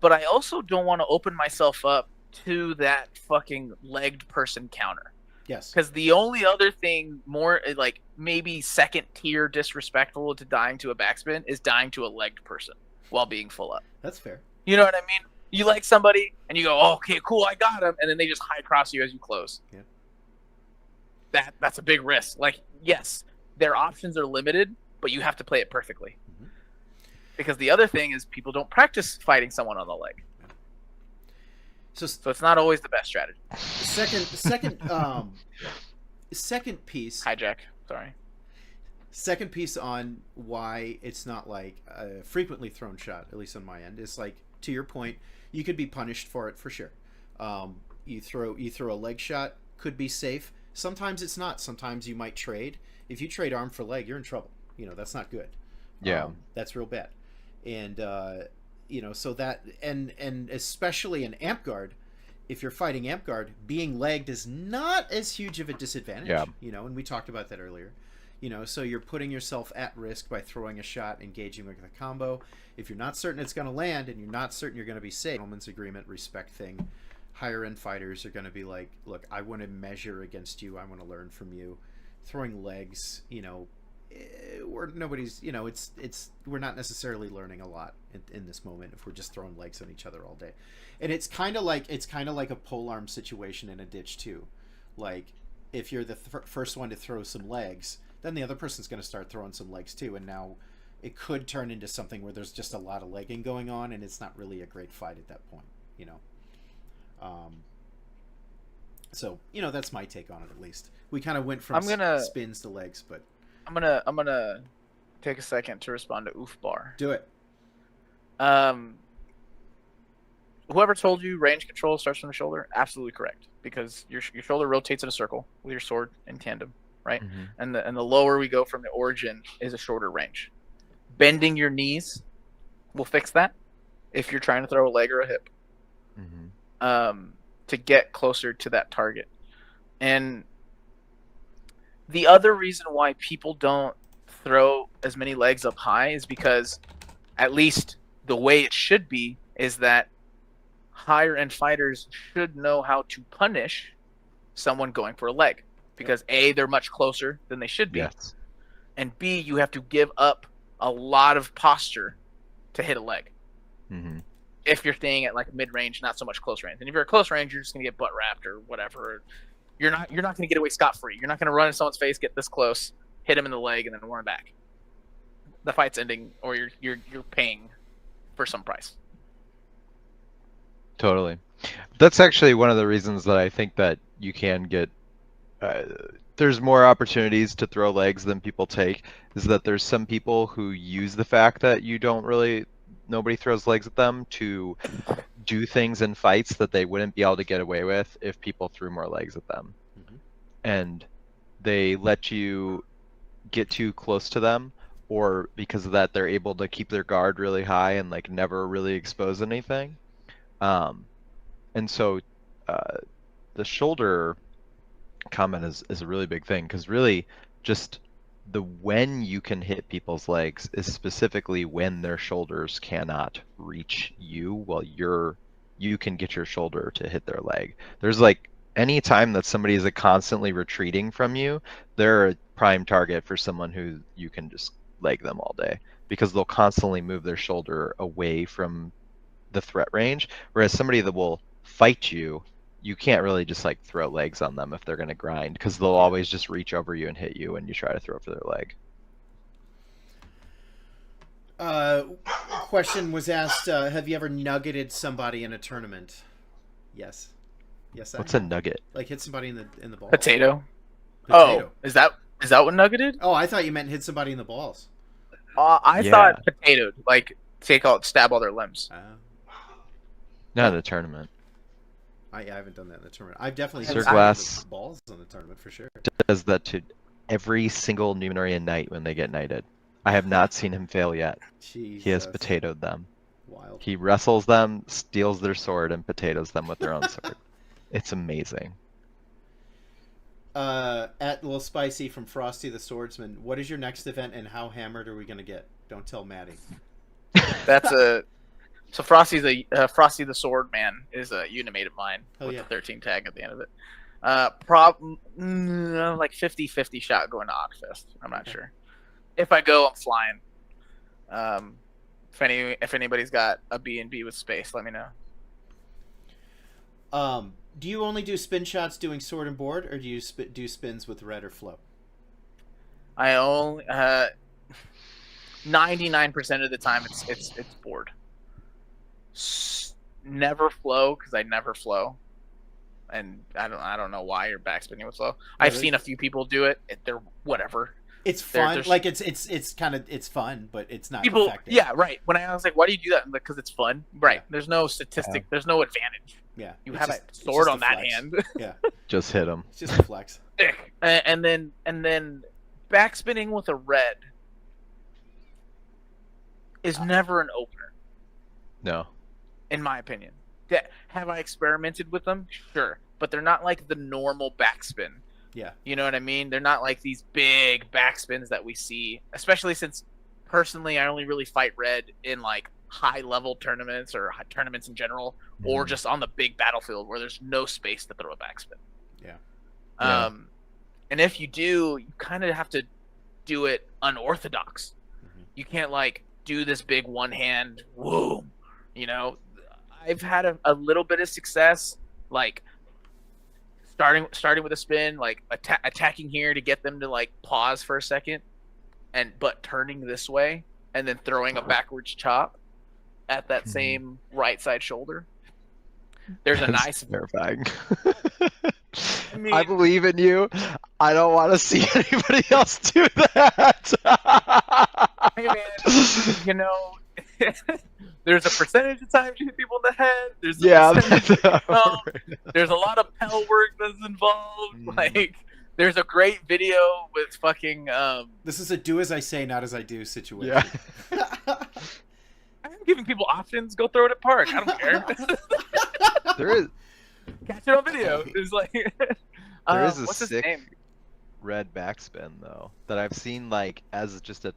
but I also don't want to open myself up to that fucking legged person counter. Yes. Because the only other thing more, like, maybe second tier disrespectful to dying to a backspin is dying to a legged person while being full up. That's fair. You know what I mean? You like somebody, and you go, oh, okay, cool, I got him, and then they just high cross you as you close. Yeah. That's a big risk. Like, yes, their options are limited, but you have to play it perfectly. Because the other thing is people don't practice fighting someone on the leg. So it's not always the best strategy. Second piece. Hijack. Sorry. Second piece on why it's not like a frequently thrown shot, at least on my end, is like, to your point, you could be punished for it for sure. You throw a leg shot, could be safe. Sometimes it's not. Sometimes you might trade. If you trade arm for leg, you're in trouble. You know, that's not good. Yeah. That's real bad. And you know, so that and especially in amp guard, if you're fighting amp guard, being legged is not as huge of a disadvantage. Yeah. You know, and we talked about that earlier. You know, so you're putting yourself at risk by throwing a shot, engaging with a combo. If you're not certain it's going to land and you're not certain you're going to be safe, gentleman's agreement, respect thing. Higher end fighters are going to be like, look, I want to measure against you. I want to learn from you. Throwing legs, you know, nobody's, you know, it's we're not necessarily learning a lot in this moment if we're just throwing legs on each other all day. And it's kind of like a polearm situation in a ditch too. Like if you're the first one to throw some legs, then the other person's going to start throwing some legs too, and now it could turn into something where there's just a lot of legging going on, and it's not really a great fight at that point, you know. So you know, that's my take on it. At least we kind of went from spins to legs, but I'm gonna take a second to respond to Oof Bar. Do it. Whoever told you range control starts from the shoulder, absolutely correct, because your shoulder rotates in a circle with your sword in tandem. Right, and the lower we go from the origin is a shorter range. Bending your knees will fix that if you're trying to throw a leg or a hip, to get closer to that target. And the other reason why people don't throw as many legs up high is because, at least the way it should be, is that higher end fighters should know how to punish someone going for a leg. Because A, they're much closer than they should be. Yes. And B, you have to give up a lot of posture to hit a leg. If you're staying at like mid-range, not so much close range. And if you're at close range, you're just gonna get butt wrapped or whatever. You're not gonna get away scot-free. You're not gonna run in someone's face, get this close, hit him in the leg, and then run back. The fight's ending, or you're paying for some price. Totally. That's actually one of the reasons that I think that you can get there's more opportunities to throw legs than people take, is that there's some people who use the fact that nobody throws legs at them to do things in fights that they wouldn't be able to get away with if people threw more legs at them. And they let you get too close to them, or because of that they're able to keep their guard really high and like never really expose anything. And so the shoulder comment is a really big thing, because really just when you can hit people's legs is specifically when their shoulders cannot reach you while you can get your shoulder to hit their leg. There's like any time that somebody is constantly retreating from you, they're a prime target for someone who you can just leg them all day, because they'll constantly move their shoulder away from the threat range. Whereas somebody that will fight you, you can't really just like throw legs on them if they're going to grind, because they'll always just reach over you and hit you when you try to throw for their leg. Question was asked, have you ever nuggeted somebody in a tournament? Yes. Yes, I What's have. a nugget? Like hit somebody in the balls. Potato. Potato. Oh, is that what nuggeted? Oh, I thought you meant hit somebody in the balls. I Yeah. thought potatoed, like stab all their limbs. Not in a tournament. I haven't done that in the tournament. I've definitely Sir hit somebody in Glass the balls in the tournament for sure. does that to every single Numenorian knight when they get knighted. I have not seen him fail yet. Jesus. He has potatoed them. Wild. He wrestles them, steals their sword, and potatoes them with their own sword. It's amazing. At Lil Spicy from Frosty the Swordsman, what is your next event and how hammered are we going to get? Don't tell Maddie. That's so Frosty the Sword Man is a unimate of mine with yeah. the 13 tag at the end of it. Like 50-50 shot going to Ockfest. I'm not sure. If I go, I'm flying. If anybody's got a B&B with space, let me know. Do you only do spin shots doing sword and board, or do you do spins with red or flow? I only 99% of the time it's board. Never flow, because I never flow, and I don't know why you're backspinning with flow. I've seen a few people do it. They're whatever. It's fun. Like it's kind of fun, but it's not people. effective. Yeah, right. When I was like, why do you do that? Because it's fun. Right. Yeah. There's no statistic. There's no advantage. Yeah. You it's have just, a sword on that flex. hand. Yeah. Just hit him. It's just a flex. and then backspinning with a red is never an opener. No. In my opinion. Have I experimented with them? Sure. But they're not like the normal backspin. Yeah. You know what I mean? They're not like these big backspins that we see, especially since personally I only really fight red in like high level tournaments or tournaments in general, or just on the big battlefield where there's no space to throw a backspin. Yeah. And if you do, you kind of have to do it unorthodox. Mm-hmm. You can't like do this big one hand, whoa, you know. I've had a little bit of success, like starting with a spin, like attacking here to get them to like pause for a second, but turning this way and then throwing a backwards chop at that same right side shoulder. There's a nice terrifying. I believe in you. I don't want to see anybody else do that. Hey man, you know, there's a percentage of times you hit people in the head. There's there's a lot of pel work that's involved. Like, there's a great video with fucking. This is a do as I say, not as I do situation. Yeah. I'm giving people options. Go throw it at park. I don't care. There is. Catch it on video. It's like. There is a what's his sick name? red backspin though that I've seen like as just a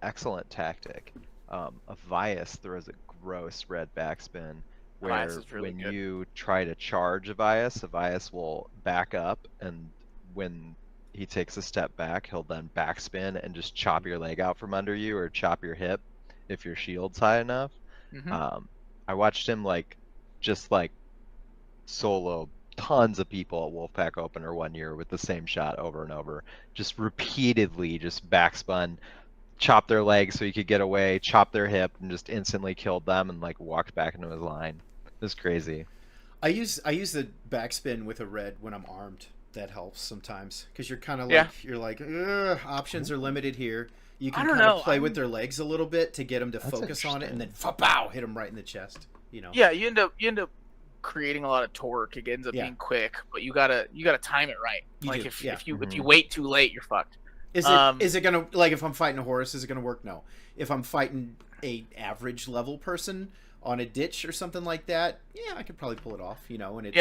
excellent tactic. Avias throws a gross red backspin where when you try to charge Avias will back up, and when he takes a step back, he'll then backspin and just chop your leg out from under you or chop your hip if your shield's high enough. Mm-hmm. I watched him just solo tons of people at Wolfpack Opener one year with the same shot over and over, just repeatedly just backspun, chop their leg so he could get away, chop their hip, and just instantly killed them and walked back into his line. It was crazy. I use the backspin with a red when I'm armed. That helps sometimes because you're kind of you're like options are limited here. You can kind of play with their legs a little bit to get them to focus on it, and then pow, hit them right in the chest. You know. Yeah, you end up creating a lot of torque. It ends up being quick, but you gotta time it right. If you wait too late, you're fucked. Is it gonna, if I'm fighting a Horus, is it gonna work? No. If I'm fighting a average level person on a ditch or something like that, yeah, I could probably pull it off. You know, and it's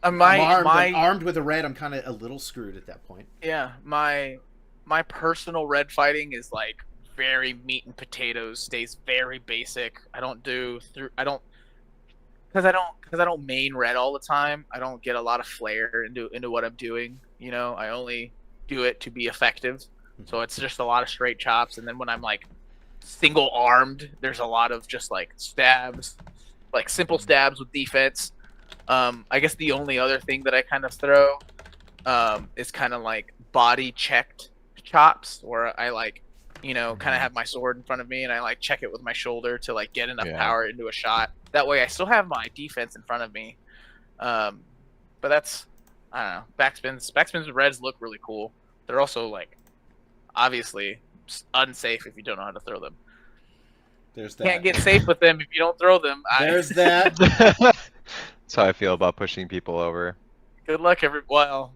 I'm armed with a red. I'm kind of a little screwed at that point. Yeah, my personal red fighting is very meat and potatoes. Stays very basic. because I don't main red all the time. I don't get a lot of flair into what I'm doing. You know, I only do it to be effective. So it's just a lot of straight chops, and then when I'm like single armed, there's a lot of just like stabs, like simple stabs with defense. I guess the only other thing that I kind of throw is kind of like body checked chops, where I like, you know, kind of have my sword in front of me and I like check it with my shoulder to like get enough power into a shot. That way I still have my defense in front of me. But that's, I don't know, backspins with reds look really cool. They're also like obviously unsafe if you don't know how to throw them. There's that. Can't get safe with them if you don't throw them. There's that. That's how I feel about pushing people over. Good luck, well,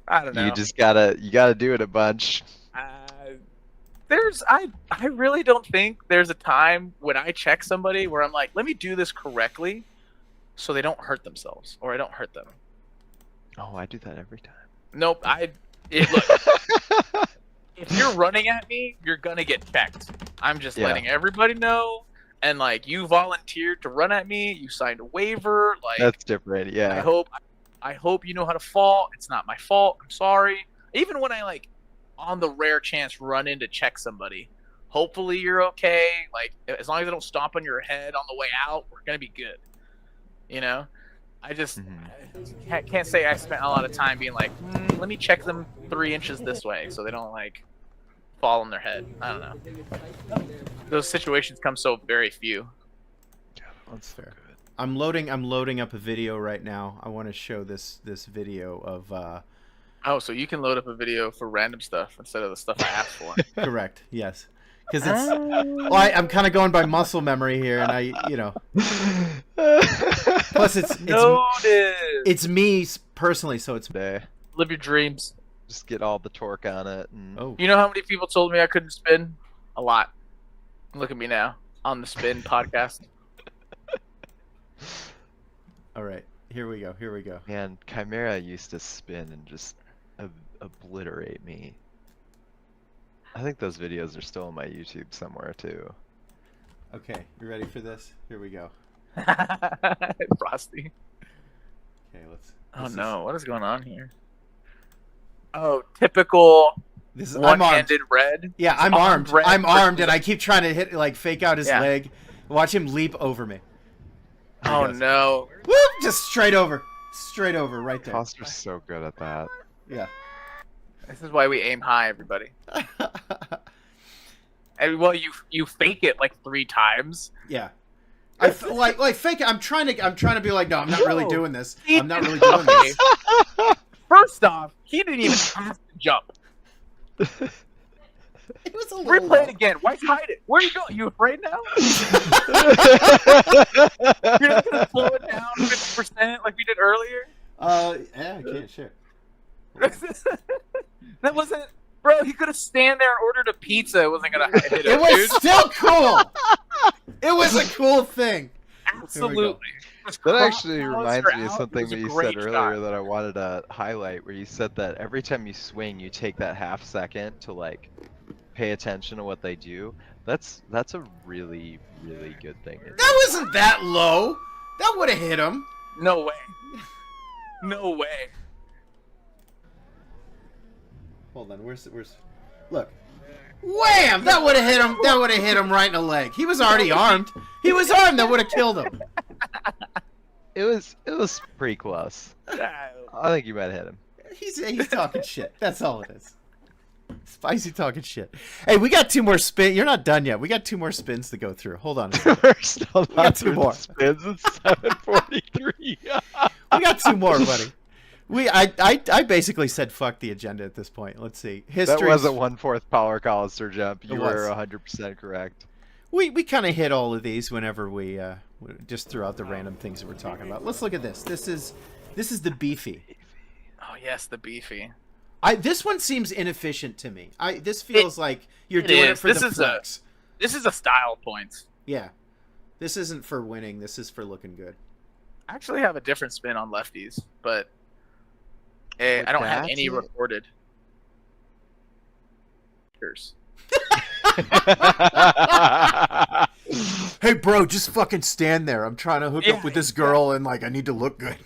I don't know. You just gotta do it a bunch. I really don't think there's a time when I check somebody where I'm like, let me do this correctly so they don't hurt themselves or I don't hurt them. Oh, I do that every time. Nope. Look, if you're running at me, you're gonna get checked. I'm just letting everybody know. And like, you volunteered to run at me, you signed a waiver. Like, that's different. Yeah. I hope you know how to fall. It's not my fault. I'm sorry. Even when I like, on the rare chance, run in to check somebody, hopefully you're okay. Like, as long as I don't stomp on your head on the way out, we're gonna be good. You know, I just can't say I spent a lot of time being like, let me check them 3 inches this way so they don't like fall on their head. I don't know. Those situations come so very few. That's fair. I'm loading up a video right now. I want to show this video of Oh, so you can load up a video for random stuff instead of the stuff I asked for. Correct. Yes. Because it's I'm kind of going by muscle memory here, and plus it's me personally, so it's live your dreams. Just get all the torque on it. And... You know how many people told me I couldn't spin? A lot. Look at me now on the Spin podcast. All right, here we go. Man, Chimera used to spin and just obliterate me. I think those videos are still on my YouTube somewhere too. Okay, you ready for this? Here we go. Frosty. Okay, what is going on here? Oh, typical. This is one-handed red. Yeah, I'm armed. I'm armed, and I keep trying to fake out his leg. Watch him leap over me. Oh no! Woo! Just straight over, right there. Foster's so good at that. Yeah. This is why we aim high, everybody. And well, you fake it like 3 times. Yeah. Like fake it. I'm trying to be like, no, I'm not really doing this. I'm not really doing this. First off, he didn't even have to jump. It was a little Replay it again. Why'd you hide it? Where are you going? You afraid now? You're not gonna slow it down 50% like we did earlier? Yeah, I can't share. That wasn't, bro. He could have stand there and ordered a pizza. It wasn't gonna hit him. It was still cool. It was a cool thing. Absolutely. That actually reminds me of something that you said earlier that I wanted to highlight, where you said that every time you swing, you take that half second to like pay attention to what they do. That's a really, really good thing. That wasn't that low. That would have hit him. No way. No way. Hold on. Where's look. Wham! That would have hit him. That would have hit him right in the leg. He was already armed. He was armed. That would have killed him. It was pretty close. I think you might have hit him. He's talking shit. That's all it is. Spicy talking shit. Hey, we got 2 more spins. You're not done yet. We got 2 more spins to go through. Hold on. We're still we got 2 more spins. It's 7:43. We got 2 more, buddy. I basically said fuck the agenda at this point. Let's see. History. That was a 1/4 power Collister jump. You were 100% correct. We kind of hit all of these whenever we just threw out the random things that we're talking about. Let's look at this. This is the beefy. Oh yes, the beefy. This one seems inefficient to me. This feels like you're doing it for the flex. This is a style point. Yeah. This isn't for winning. This is for looking good. I actually have a different spin on lefties, but I don't have any recorded. Hey, bro, just fucking stand there. I'm trying to hook up with this girl, and like I need to look good.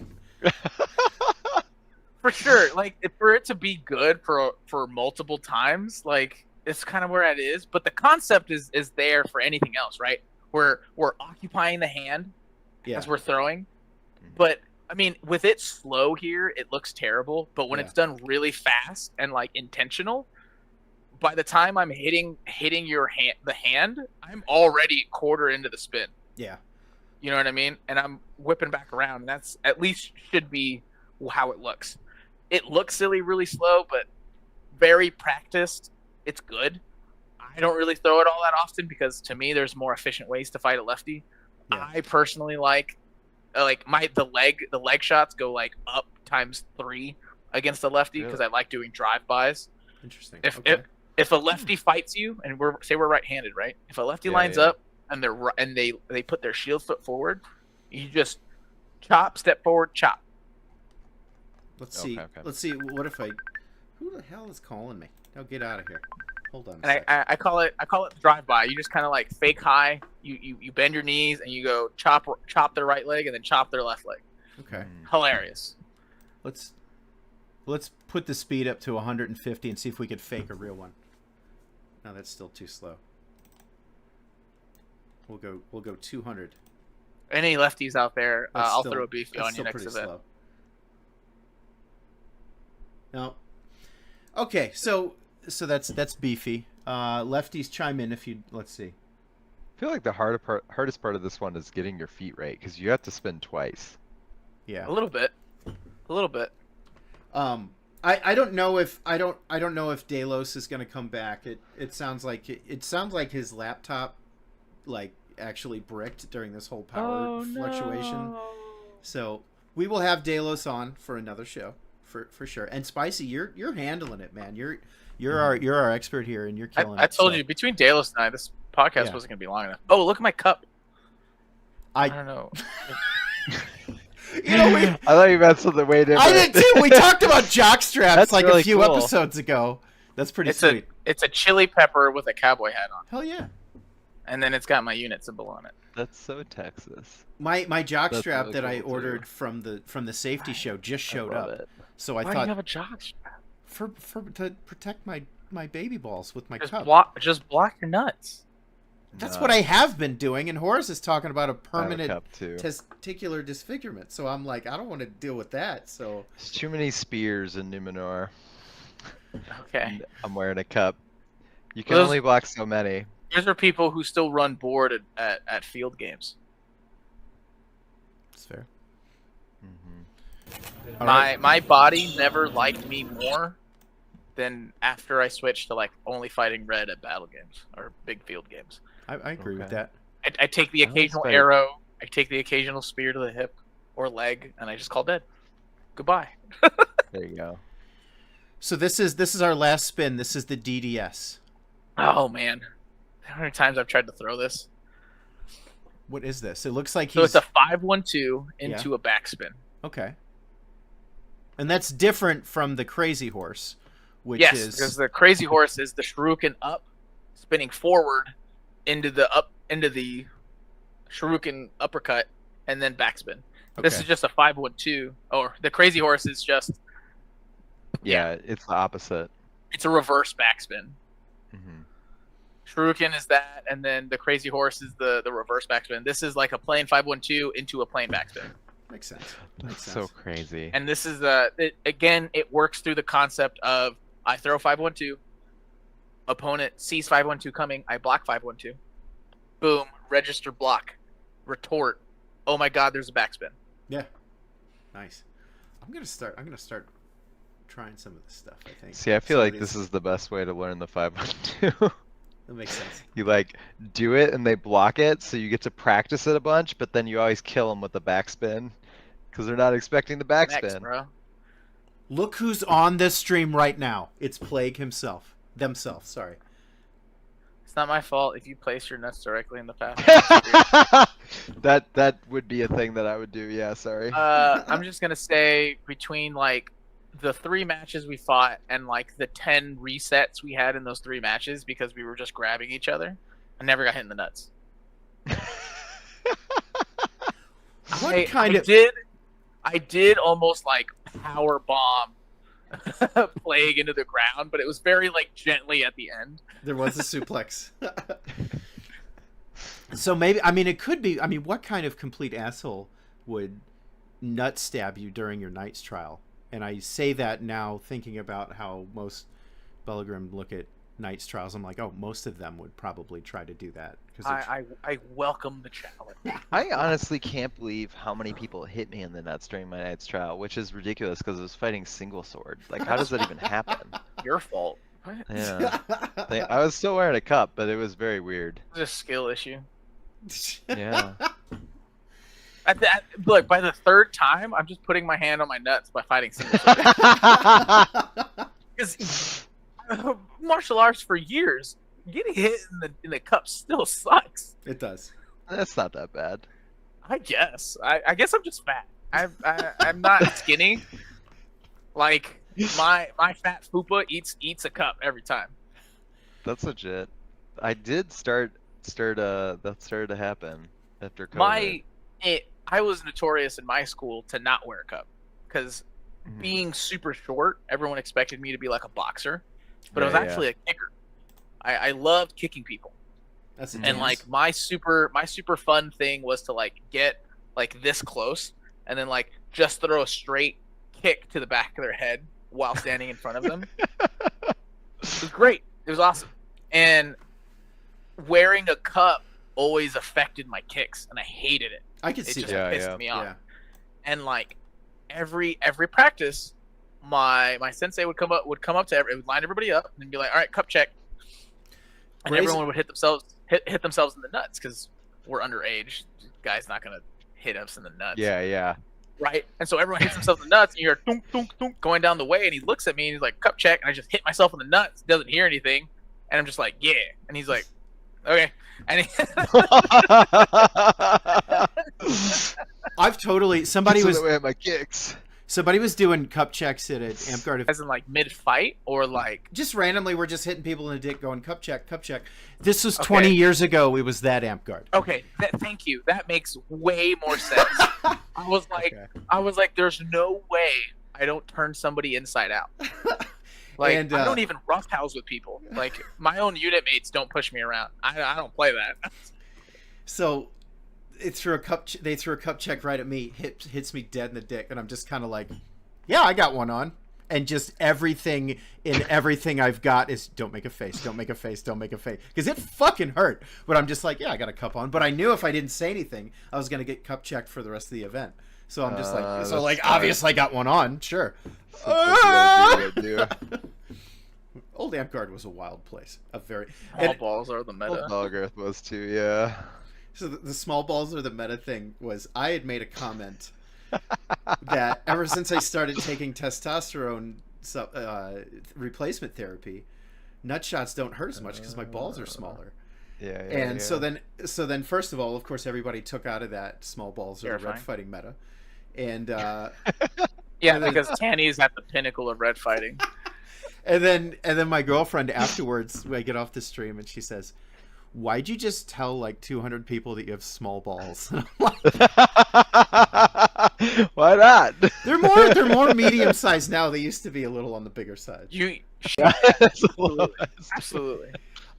For sure, like for it to be good for multiple times, like it's kind of where it is. But the concept is there for anything else, right? We're occupying the hand as we're throwing, but I mean, with it slow here, it looks terrible. But when it's done really fast and like intentional, by the time I'm hitting the hand, I'm already quarter into the spin. Yeah, you know what I mean. And I'm whipping back around. And that's at least should be how it looks. It looks silly, really slow, but very practiced. It's good. I don't really throw it all that often because to me, there's more efficient ways to fight a lefty. Yeah. I personally like the leg shots go like up ×3 against the lefty because I like doing drive-bys. Interesting. If a lefty fights you, and we're right-handed, right? If a lefty lines up and they put their shield foot forward, you just chop, step forward, chop. Let's see. Okay. Let's see. What if I? Who the hell is calling me? Now get out of here. Hold on. And I call it drive-by. You just kind of like fake high. You bend your knees and you go chop their right leg and then chop their left leg. Okay. Hilarious. Let's put the speed up to 150 and see if we could fake a real one. No, that's still too slow. We'll go 200. Any lefties out there? I'll throw a beefy on you next event. Slow. No. Okay, so that's beefy. Lefties chime in if you. Let's see. I feel like the hardest part of this one is getting your feet right because you have to spin twice. Yeah. A little bit. I don't know if Delos is going to come back. It sounds like his laptop like actually bricked during this whole power fluctuation. No. So we will have Delos on for another show for sure. And Spicy, you're handling it, man. You're our expert here, and you're killing it. I told you between Delos and I, this podcast wasn't going to be long enough. Oh, look at my cup. I don't know. You know, I thought you meant something way different. I did too. We talked about jock straps like really a few episodes ago. That's pretty sweet. It's a chili pepper with a cowboy hat on. Hell yeah. And then it's got my unit symbol on it. That's so Texas. My jock strap really that I ordered from the safety show just showed up. It. So I Why thought do you have a jock strap? For to protect my baby balls with my cup. Just block your nuts. That's what I have been doing, and Horus is talking about a permanent testicular disfigurement. So I'm like, I don't want to deal with that. So there's too many spears in Numenor. Okay. And I'm wearing a cup. You can only block so many. These are people who still run board at field games. That's fair. Mm-hmm. My body never liked me more than after I switched to like only fighting red at battle games or big field games. I agree with that. I take the occasional arrow. I take the occasional spear to the hip or leg, and I just call dead. Goodbye. There you go. So this is our last spin. This is the DDS. Oh man, how many times I've tried to throw this? What is this? It looks like so it's a 5-1-2 into a backspin. Okay. And that's different from the Crazy Horse, which is because the Crazy Horse is the shuriken up, spinning forward into the shuriken uppercut, and then backspin. Okay. This is just a 5-1-2, or the Crazy Horse is just it's the opposite. It's a reverse backspin. Mm-hmm. Shuriken is that, and then the Crazy Horse is the reverse backspin. This is like a plain 5-1-2 into a plain backspin. Makes sense. That's so crazy. And this is it works through the concept of I throw 5-1-2, opponent sees 5-1-2 coming, I block 5-1-2, boom, register block, retort. Oh my God, there's a backspin. Yeah, nice. I'm gonna start trying some of this stuff. I think. See, I feel like this is the best way to learn the 5-1-2. That makes sense. You like do it and they block it, so you get to practice it a bunch, but then you always kill them with the backspin because they're not expecting the backspin. Next, bro. Look who's on this stream right now. It's Plague himself. Themselves, sorry. It's not my fault if you place your nuts directly in the path. That would be a thing that I would do. Yeah, sorry. I'm just gonna say between like the 3 matches we fought and like the 10 resets we had in those 3 matches because we were just grabbing each other, I never got hit in the nuts. I did almost like power bomb Plague into the ground, but it was very like gently at the end. There was a suplex. So maybe, I mean, it could be. I mean, what kind of complete asshole would nut stab you during your Knight's trial? And I say that now, thinking about how most Belgrim look at Knight's trials. I'm like, oh, most of them would probably try to do that. I welcome the challenge. I honestly can't believe how many people hit me in the nuts during my Knight's trial, which is ridiculous because I was fighting single sword. Like, how does that even happen? Your fault. What? Yeah. I was still wearing a cup, but it was very weird. It's a skill issue. Yeah. Look, by the third time, I'm just putting my hand on my nuts by fighting single sword. Because martial arts for years, getting hit in the cup still sucks. It does. That's not that bad. I guess. I guess I'm just fat. I'm not skinny. Like my fat fupa eats a cup every time. That's legit. I did that started to happen after COVID. I was notorious in my school to not wear a cup because being super short, everyone expected me to be like a boxer, but I was actually a kicker. I loved kicking people. That's and like my super fun thing was to like get like this close and then like just throw a straight kick to the back of their head while standing in front of them. It was great. It was awesome. And wearing a cup always affected my kicks, and I hated it. I could see it just that. pissed me off. Yeah. And like every practice, my sensei would come up to would line everybody up and be like, "All right, cup check," and everyone would hit themselves in the nuts because we're underage. Guy's not gonna hit us in the nuts. Yeah. Right. And so everyone hits themselves in the nuts, and you hear thunk thunk thunk going down the way, and he looks at me and he's like, "Cup check," and I just hit myself in the nuts. Doesn't hear anything, and I'm just like, "Yeah," and he's like, "Okay." And I've totally somebody was my kicks. Somebody was doing cup checks at Amtgard. As in like mid fight or like just randomly, we're just hitting people in the dick, going cup check, cup check. This was 20 years ago. It was that Amtgard. Okay, thank you. That makes way more sense. I was like, there's no way I don't turn somebody inside out. Like, I don't even roughhouse with people. Like, my own unit mates don't push me around. I don't play that. So, they threw a cup check right at me, hits me dead in the dick, and I'm just kind of like, yeah, I got one on. And just everything I've got is don't make a face, don't make a face, don't make a face. Because it fucking hurt. But I'm just like, yeah, I got a cup on. But I knew if I didn't say anything, I was going to get cup checked for the rest of the event. So I'm just like, obviously I got one on, sure. Old Amtgard was a wild place. Small balls are the meta. Belgarth was too, yeah. So the small balls are the meta thing was I had made a comment that ever since I started taking testosterone replacement therapy, nut shots don't hurt as much because my balls are smaller. Yeah. So then first of all, of course, everybody took out of that small balls or the red fighting meta, and because Tanny is at the pinnacle of red fighting. And then my girlfriend afterwards, I get off the stream and she says, "Why'd you just tell like 200 people that you have small balls?" And I'm like, why not? They're more medium sized now. They used to be a little on the bigger side. Absolutely.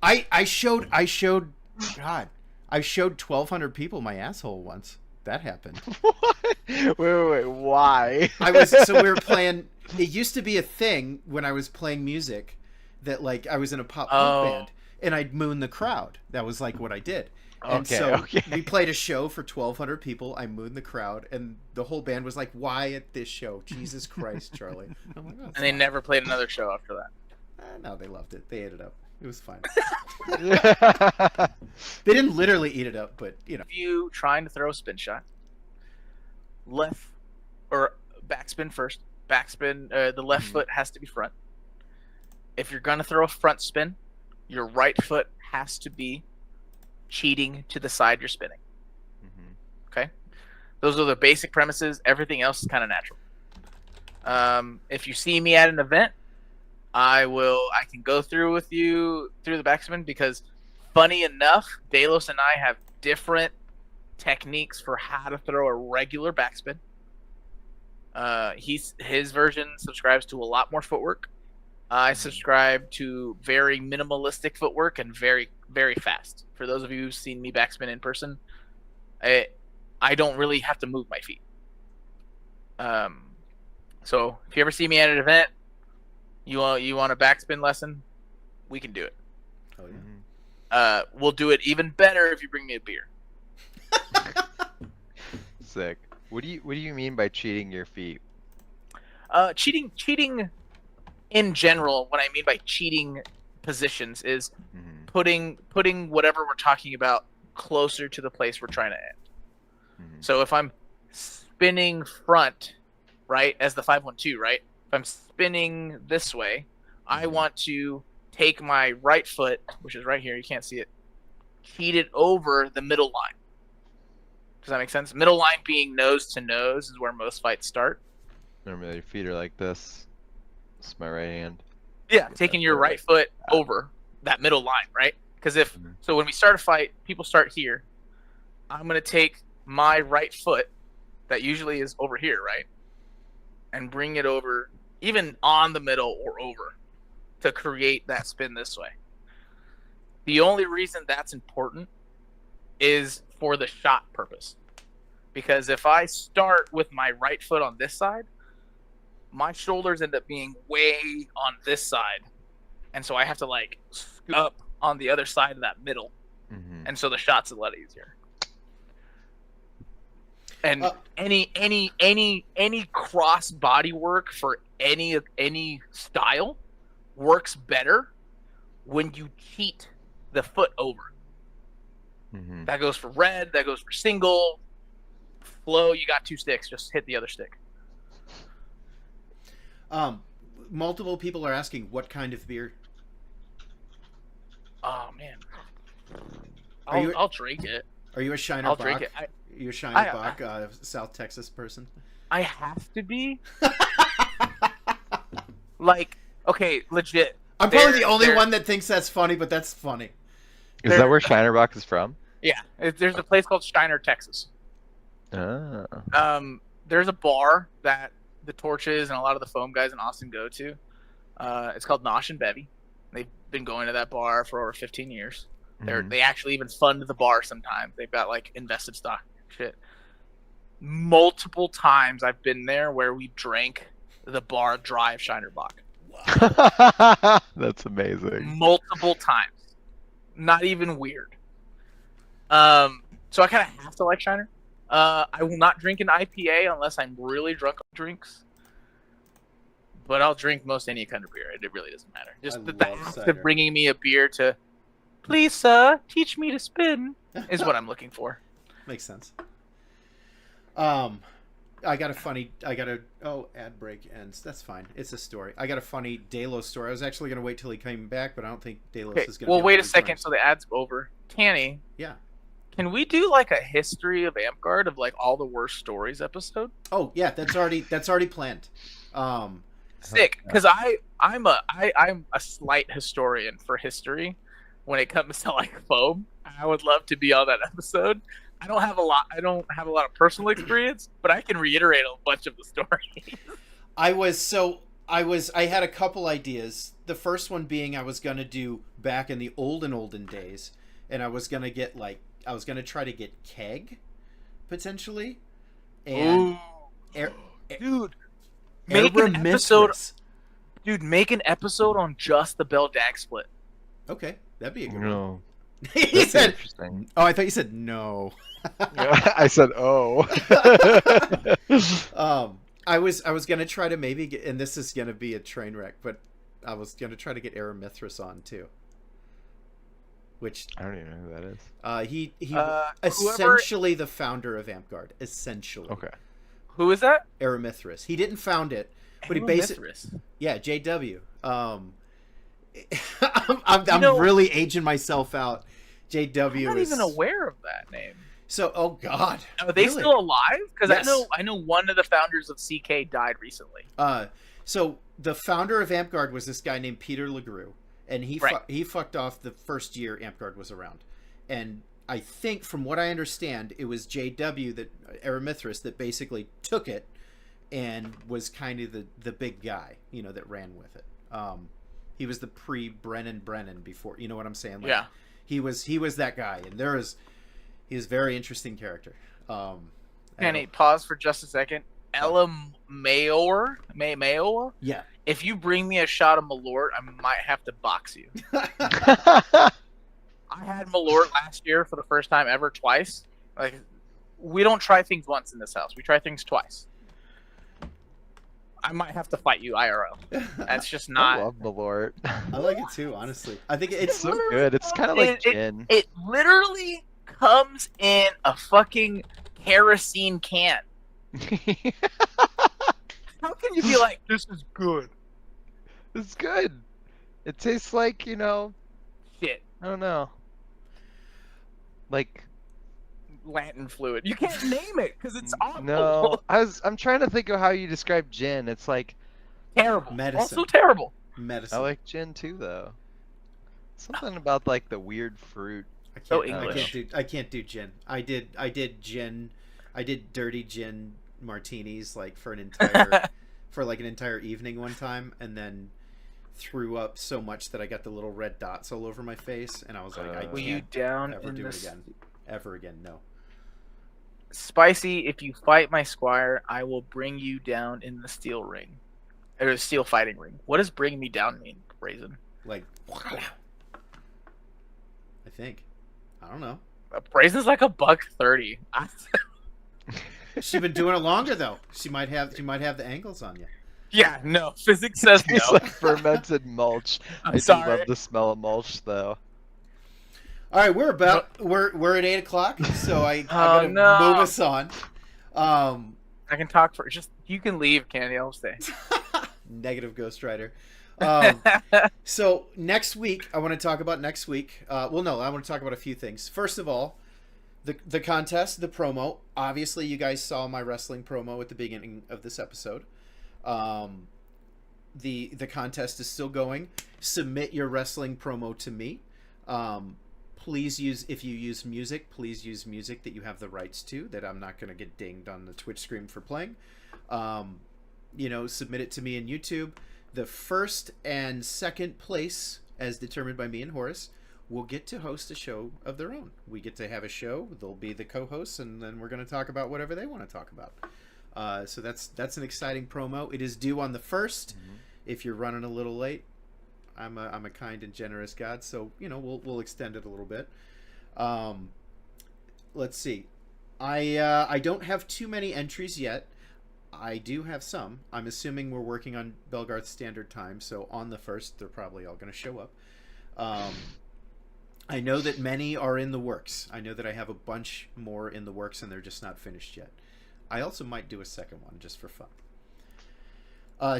I showed 1,200 people my asshole once. That happened. What? Wait, why? We were playing. It used to be a thing when I was playing music that like I was in a pop punk band and I'd moon the crowd. That was like what I did. And we played a show for 1,200 people. I mooned the crowd, and the whole band was like, "Why at this show? Jesus Christ, Charlie!" I'm like, and they never played another show after that. No, they loved it. They ate it up. It was fine. They didn't literally eat it up, but you know. If you trying to throw a spin shot, left or backspin first. Backspin. The left foot has to be front. If you're gonna throw a front spin, your right foot has to be cheating to the side you're spinning. Okay, those are the basic premises. Everything else is kind of natural. If you see me at an event, I can go through with you through the backspin because, funny enough, Delos and I have different techniques for how to throw a regular backspin. His version subscribes to a lot more footwork. I subscribe to very minimalistic footwork and very, very fast. For those of you who've seen me backspin in person, I don't really have to move my feet. So if you ever see me at an event, you want a backspin lesson, we can do it. Oh yeah. We'll do it even better if you bring me a beer. Sick. What do you mean by cheating your feet? Cheating in general, what I mean by cheating positions is putting whatever we're talking about closer to the place we're trying to end. So if I'm spinning front, right, as the 512, right? If I'm spinning this way, I want to take my right foot, which is right here, you can't see it, cheat it over the middle line. Does that make sense? Middle line being nose to nose is where most fights start. Normally your feet are like this. This is my right hand. Yeah, taking your right foot over that middle line, right? Because so when we start a fight, people start here. I'm going to take my right foot, that usually is over here, right? And bring it over, even on the middle or over, to create that spin this way. The only reason that's important is for the shot purpose. Because if I start with my right foot on this side, my shoulders end up being way on this side. And so I have to like scoop up on the other side of that middle. And so the shot's a lot easier. And any cross body work for any style works better when you cheat the foot over. That goes for red, that goes for single. Flow, you got 2 sticks, just hit the other stick. Multiple people are asking what kind of beer. Oh man, I'll drink it. Are you a Shiner I'll Bock? drink it. You a Shiner Bock, South Texas person? I have to be. Like, okay, legit. I'm probably the only one that thinks that's funny, but that's funny. Is that where Shinerbach is from? Yeah, there's a place called Steiner, Texas. Oh. There's a bar that the Torches and a lot of the foam guys in Austin go to. It's called Nosh and Bevy. They've been going to that bar for over 15 years. They actually even fund the bar sometimes. They've got like invested stock shit. Multiple times I've been there where we drank the bar dry of Shiner Bock. Wow. That's amazing. Multiple times. Not even weird. So I kind of have to like Shiner. I will not drink an IPA unless I'm really drunk on drinks. But I'll drink most any kind of beer. It really doesn't matter. Just the act of bringing me a beer to, please, sir, teach me to spin, is what I'm looking for. Makes sense. Ad break ends. That's fine. It's a story. I got a funny Delos story. I was actually going to wait till he came back, but I don't think Delos is going to. Well, wait a second. So the ad's over. Tanny. Yeah. Can we do like a history of AmpGuard of like all the worst stories episode? Oh yeah, that's already planned. Sick, because I'm a slight historian for history when it comes to like foam. I would love to be on that episode. I don't have a lot of personal experience, but I can reiterate a bunch of the stories. I had a couple ideas. The first one being I was gonna do back in the olden days, and I was gonna try to get Keg, potentially, and dude, make an episode. Dude, make an episode on just the Bell Dag split. Okay, that'd be a good one. He said, interesting. "Oh, I thought you said no." I said, "Oh." I was gonna try to maybe get, and this is gonna be a train wreck, but I was gonna try to get Aramithras on too. Which I don't even know who that is. He essentially the founder of AmpGuard. Essentially. Okay. Who is that? Aramithras. He didn't found it, but he basically JW. I'm really aging myself out. JW. I'm not even aware of that name. So, oh god, are they still alive? Because yes. I know one of the founders of CK died recently. So the founder of AmpGuard was this guy named Peter LeGroux, and he fucked off the first year AmpGuard was around, and I think from what I understand, it was JW that Eramithras that basically took it and was kind of the big guy, that ran with it. He was the pre-Brennan before, you know what I'm saying? Like, Yeah. He was that guy, and he was a very interesting character. Kenny, pause for just a second. Ella Mayor? Yeah. If you bring me a shot of Malort, I might have to box you. I had Malort last year for the first time ever, twice. Like, we don't try things once in this house. We try things twice. I might have to fight you IRL. That's just not. I love Malort. I like it too, honestly. I think It's so good. It's kind of like gin. It literally comes in a fucking kerosene can. How can you be like, this is good? It's good. It tastes like, Shit. I don't know. Like Latin fluid. You can't name it because it's awful. no. I'm trying to think of how you describe gin. It's like Terrible. Medicine. Also terrible. medicine. I like gin too though. Something about like the weird fruit. So I English. can't do gin. I did gin. I did dirty gin martinis like for an entire evening one time, and then threw up so much that I got the little red dots all over my face, and I was like, I Were you can't down ever in do it this? again. Ever again, no. Spicy, if you fight my squire, I will bring you down in the steel ring. Or the steel fighting ring. What does bring me down mean, Brazen? Like, I think. I don't know. Brazen's like $130. She's been doing it longer though. She might have the angles on you. Yeah, no. Physics says no. It's like fermented mulch. I'm I do sorry. love the smell of mulch though. All right, we're at 8:00, so I gotta no. move us on. I can talk for just. You can leave, Candy. I'll stay. Negative Ghost Rider. So next week, I want to talk about next week. I want to talk about a few things. First of all, the contest, the promo. Obviously, you guys saw my wrestling promo at the beginning of this episode. The contest is still going. Submit your wrestling promo to me. Please if you use music, please use music that you have the rights to, that I'm not going to get dinged on the Twitch screen for playing. Submit it to me in YouTube. The first and second place, as determined by me and Horus, will get to host a show of their own. We get to have a show. They'll be the co-hosts, and then we're going to talk about whatever they want to talk about. So that's an exciting promo. It is due on the 1st. Mm-hmm. If you're running a little late, I'm a kind and generous God, so we'll extend it a little bit. Let's see. I don't have too many entries yet. I do have some. I'm assuming we're working on Belgarth Standard Time, so on the 1st, they're probably all going to show up. I know that many are in the works. I know that I have a bunch more in the works, and they're just not finished yet. I also might do a second one just for fun.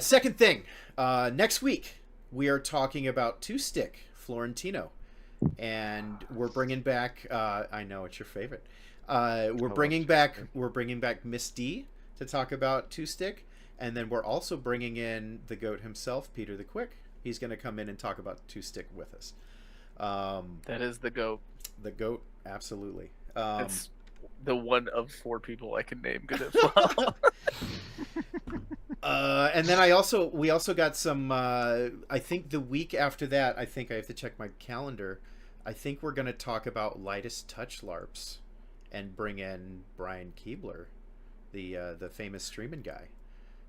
Second thing, next week we are talking about Two Stick Florentino, and we're bringing back. I know it's your favorite. We're bringing back Miss D to talk about Two Stick, and then we're also bringing in the GOAT himself, Peter the Quick. He's going to come in and talk about Two Stick with us. That is the GOAT. The GOAT, absolutely. It's the one of 4 people I can name good at well. And then we also got some. I think the week after that, I think I have to check my calendar. I think we're going to talk about lightest touch LARPs, and bring in Brian Keebler, the famous streaming guy.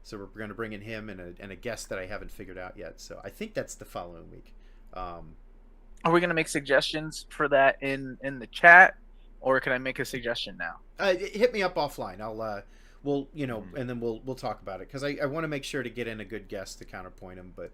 So we're going to bring in him and a guest that I haven't figured out yet. So I think that's the following week. Are we going to make suggestions for that in the chat, or can I make a suggestion now? Hit me up offline. I'll and then we'll talk about it, because I want to make sure to get in a good guest to counterpoint him, but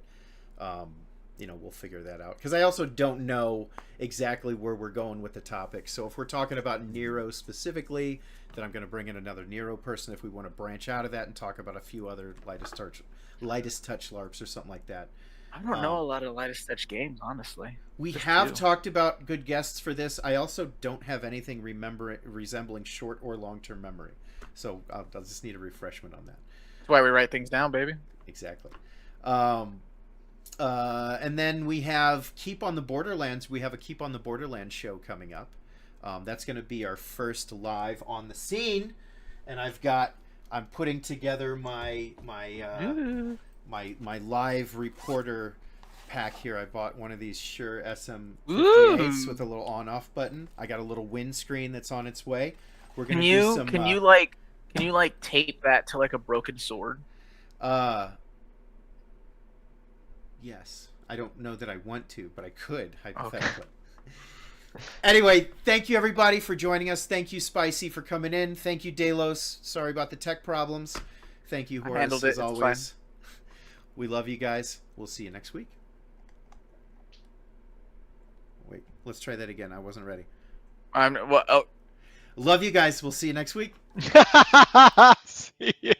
we'll figure that out, because I also don't know exactly where we're going with the topic. So if we're talking about Nero specifically, then I'm going to bring in another Nero person. If we want to branch out of that and talk about a few other lightest touch LARPs or something like that. I don't know a lot of lightest touch games, honestly. We have talked about good guests for this. I also don't have anything resembling short or long-term memory. So I'll just need a refreshment on that. That's why we write things down, baby. Exactly. And then we have Keep on the Borderlands. We have a Keep on the Borderlands show coming up. That's going to be our first live on the scene, and I'm putting together my live reporter pack here. I bought one of these Shure SM58s with a little on-off button. I got a little windscreen that's on its way. We're gonna do some. Can you tape that to like a broken sword? Yes. I don't know that I want to, but I could hypothetically. Okay. Anyway, thank you everybody for joining us. Thank you, Spicy, for coming in. Thank you, Delos. Sorry about the tech problems. Thank you, Horus, as always. We love you guys. We'll see you next week. Wait, let's try that again. I wasn't ready. Love you guys. We'll see you next week. See ya.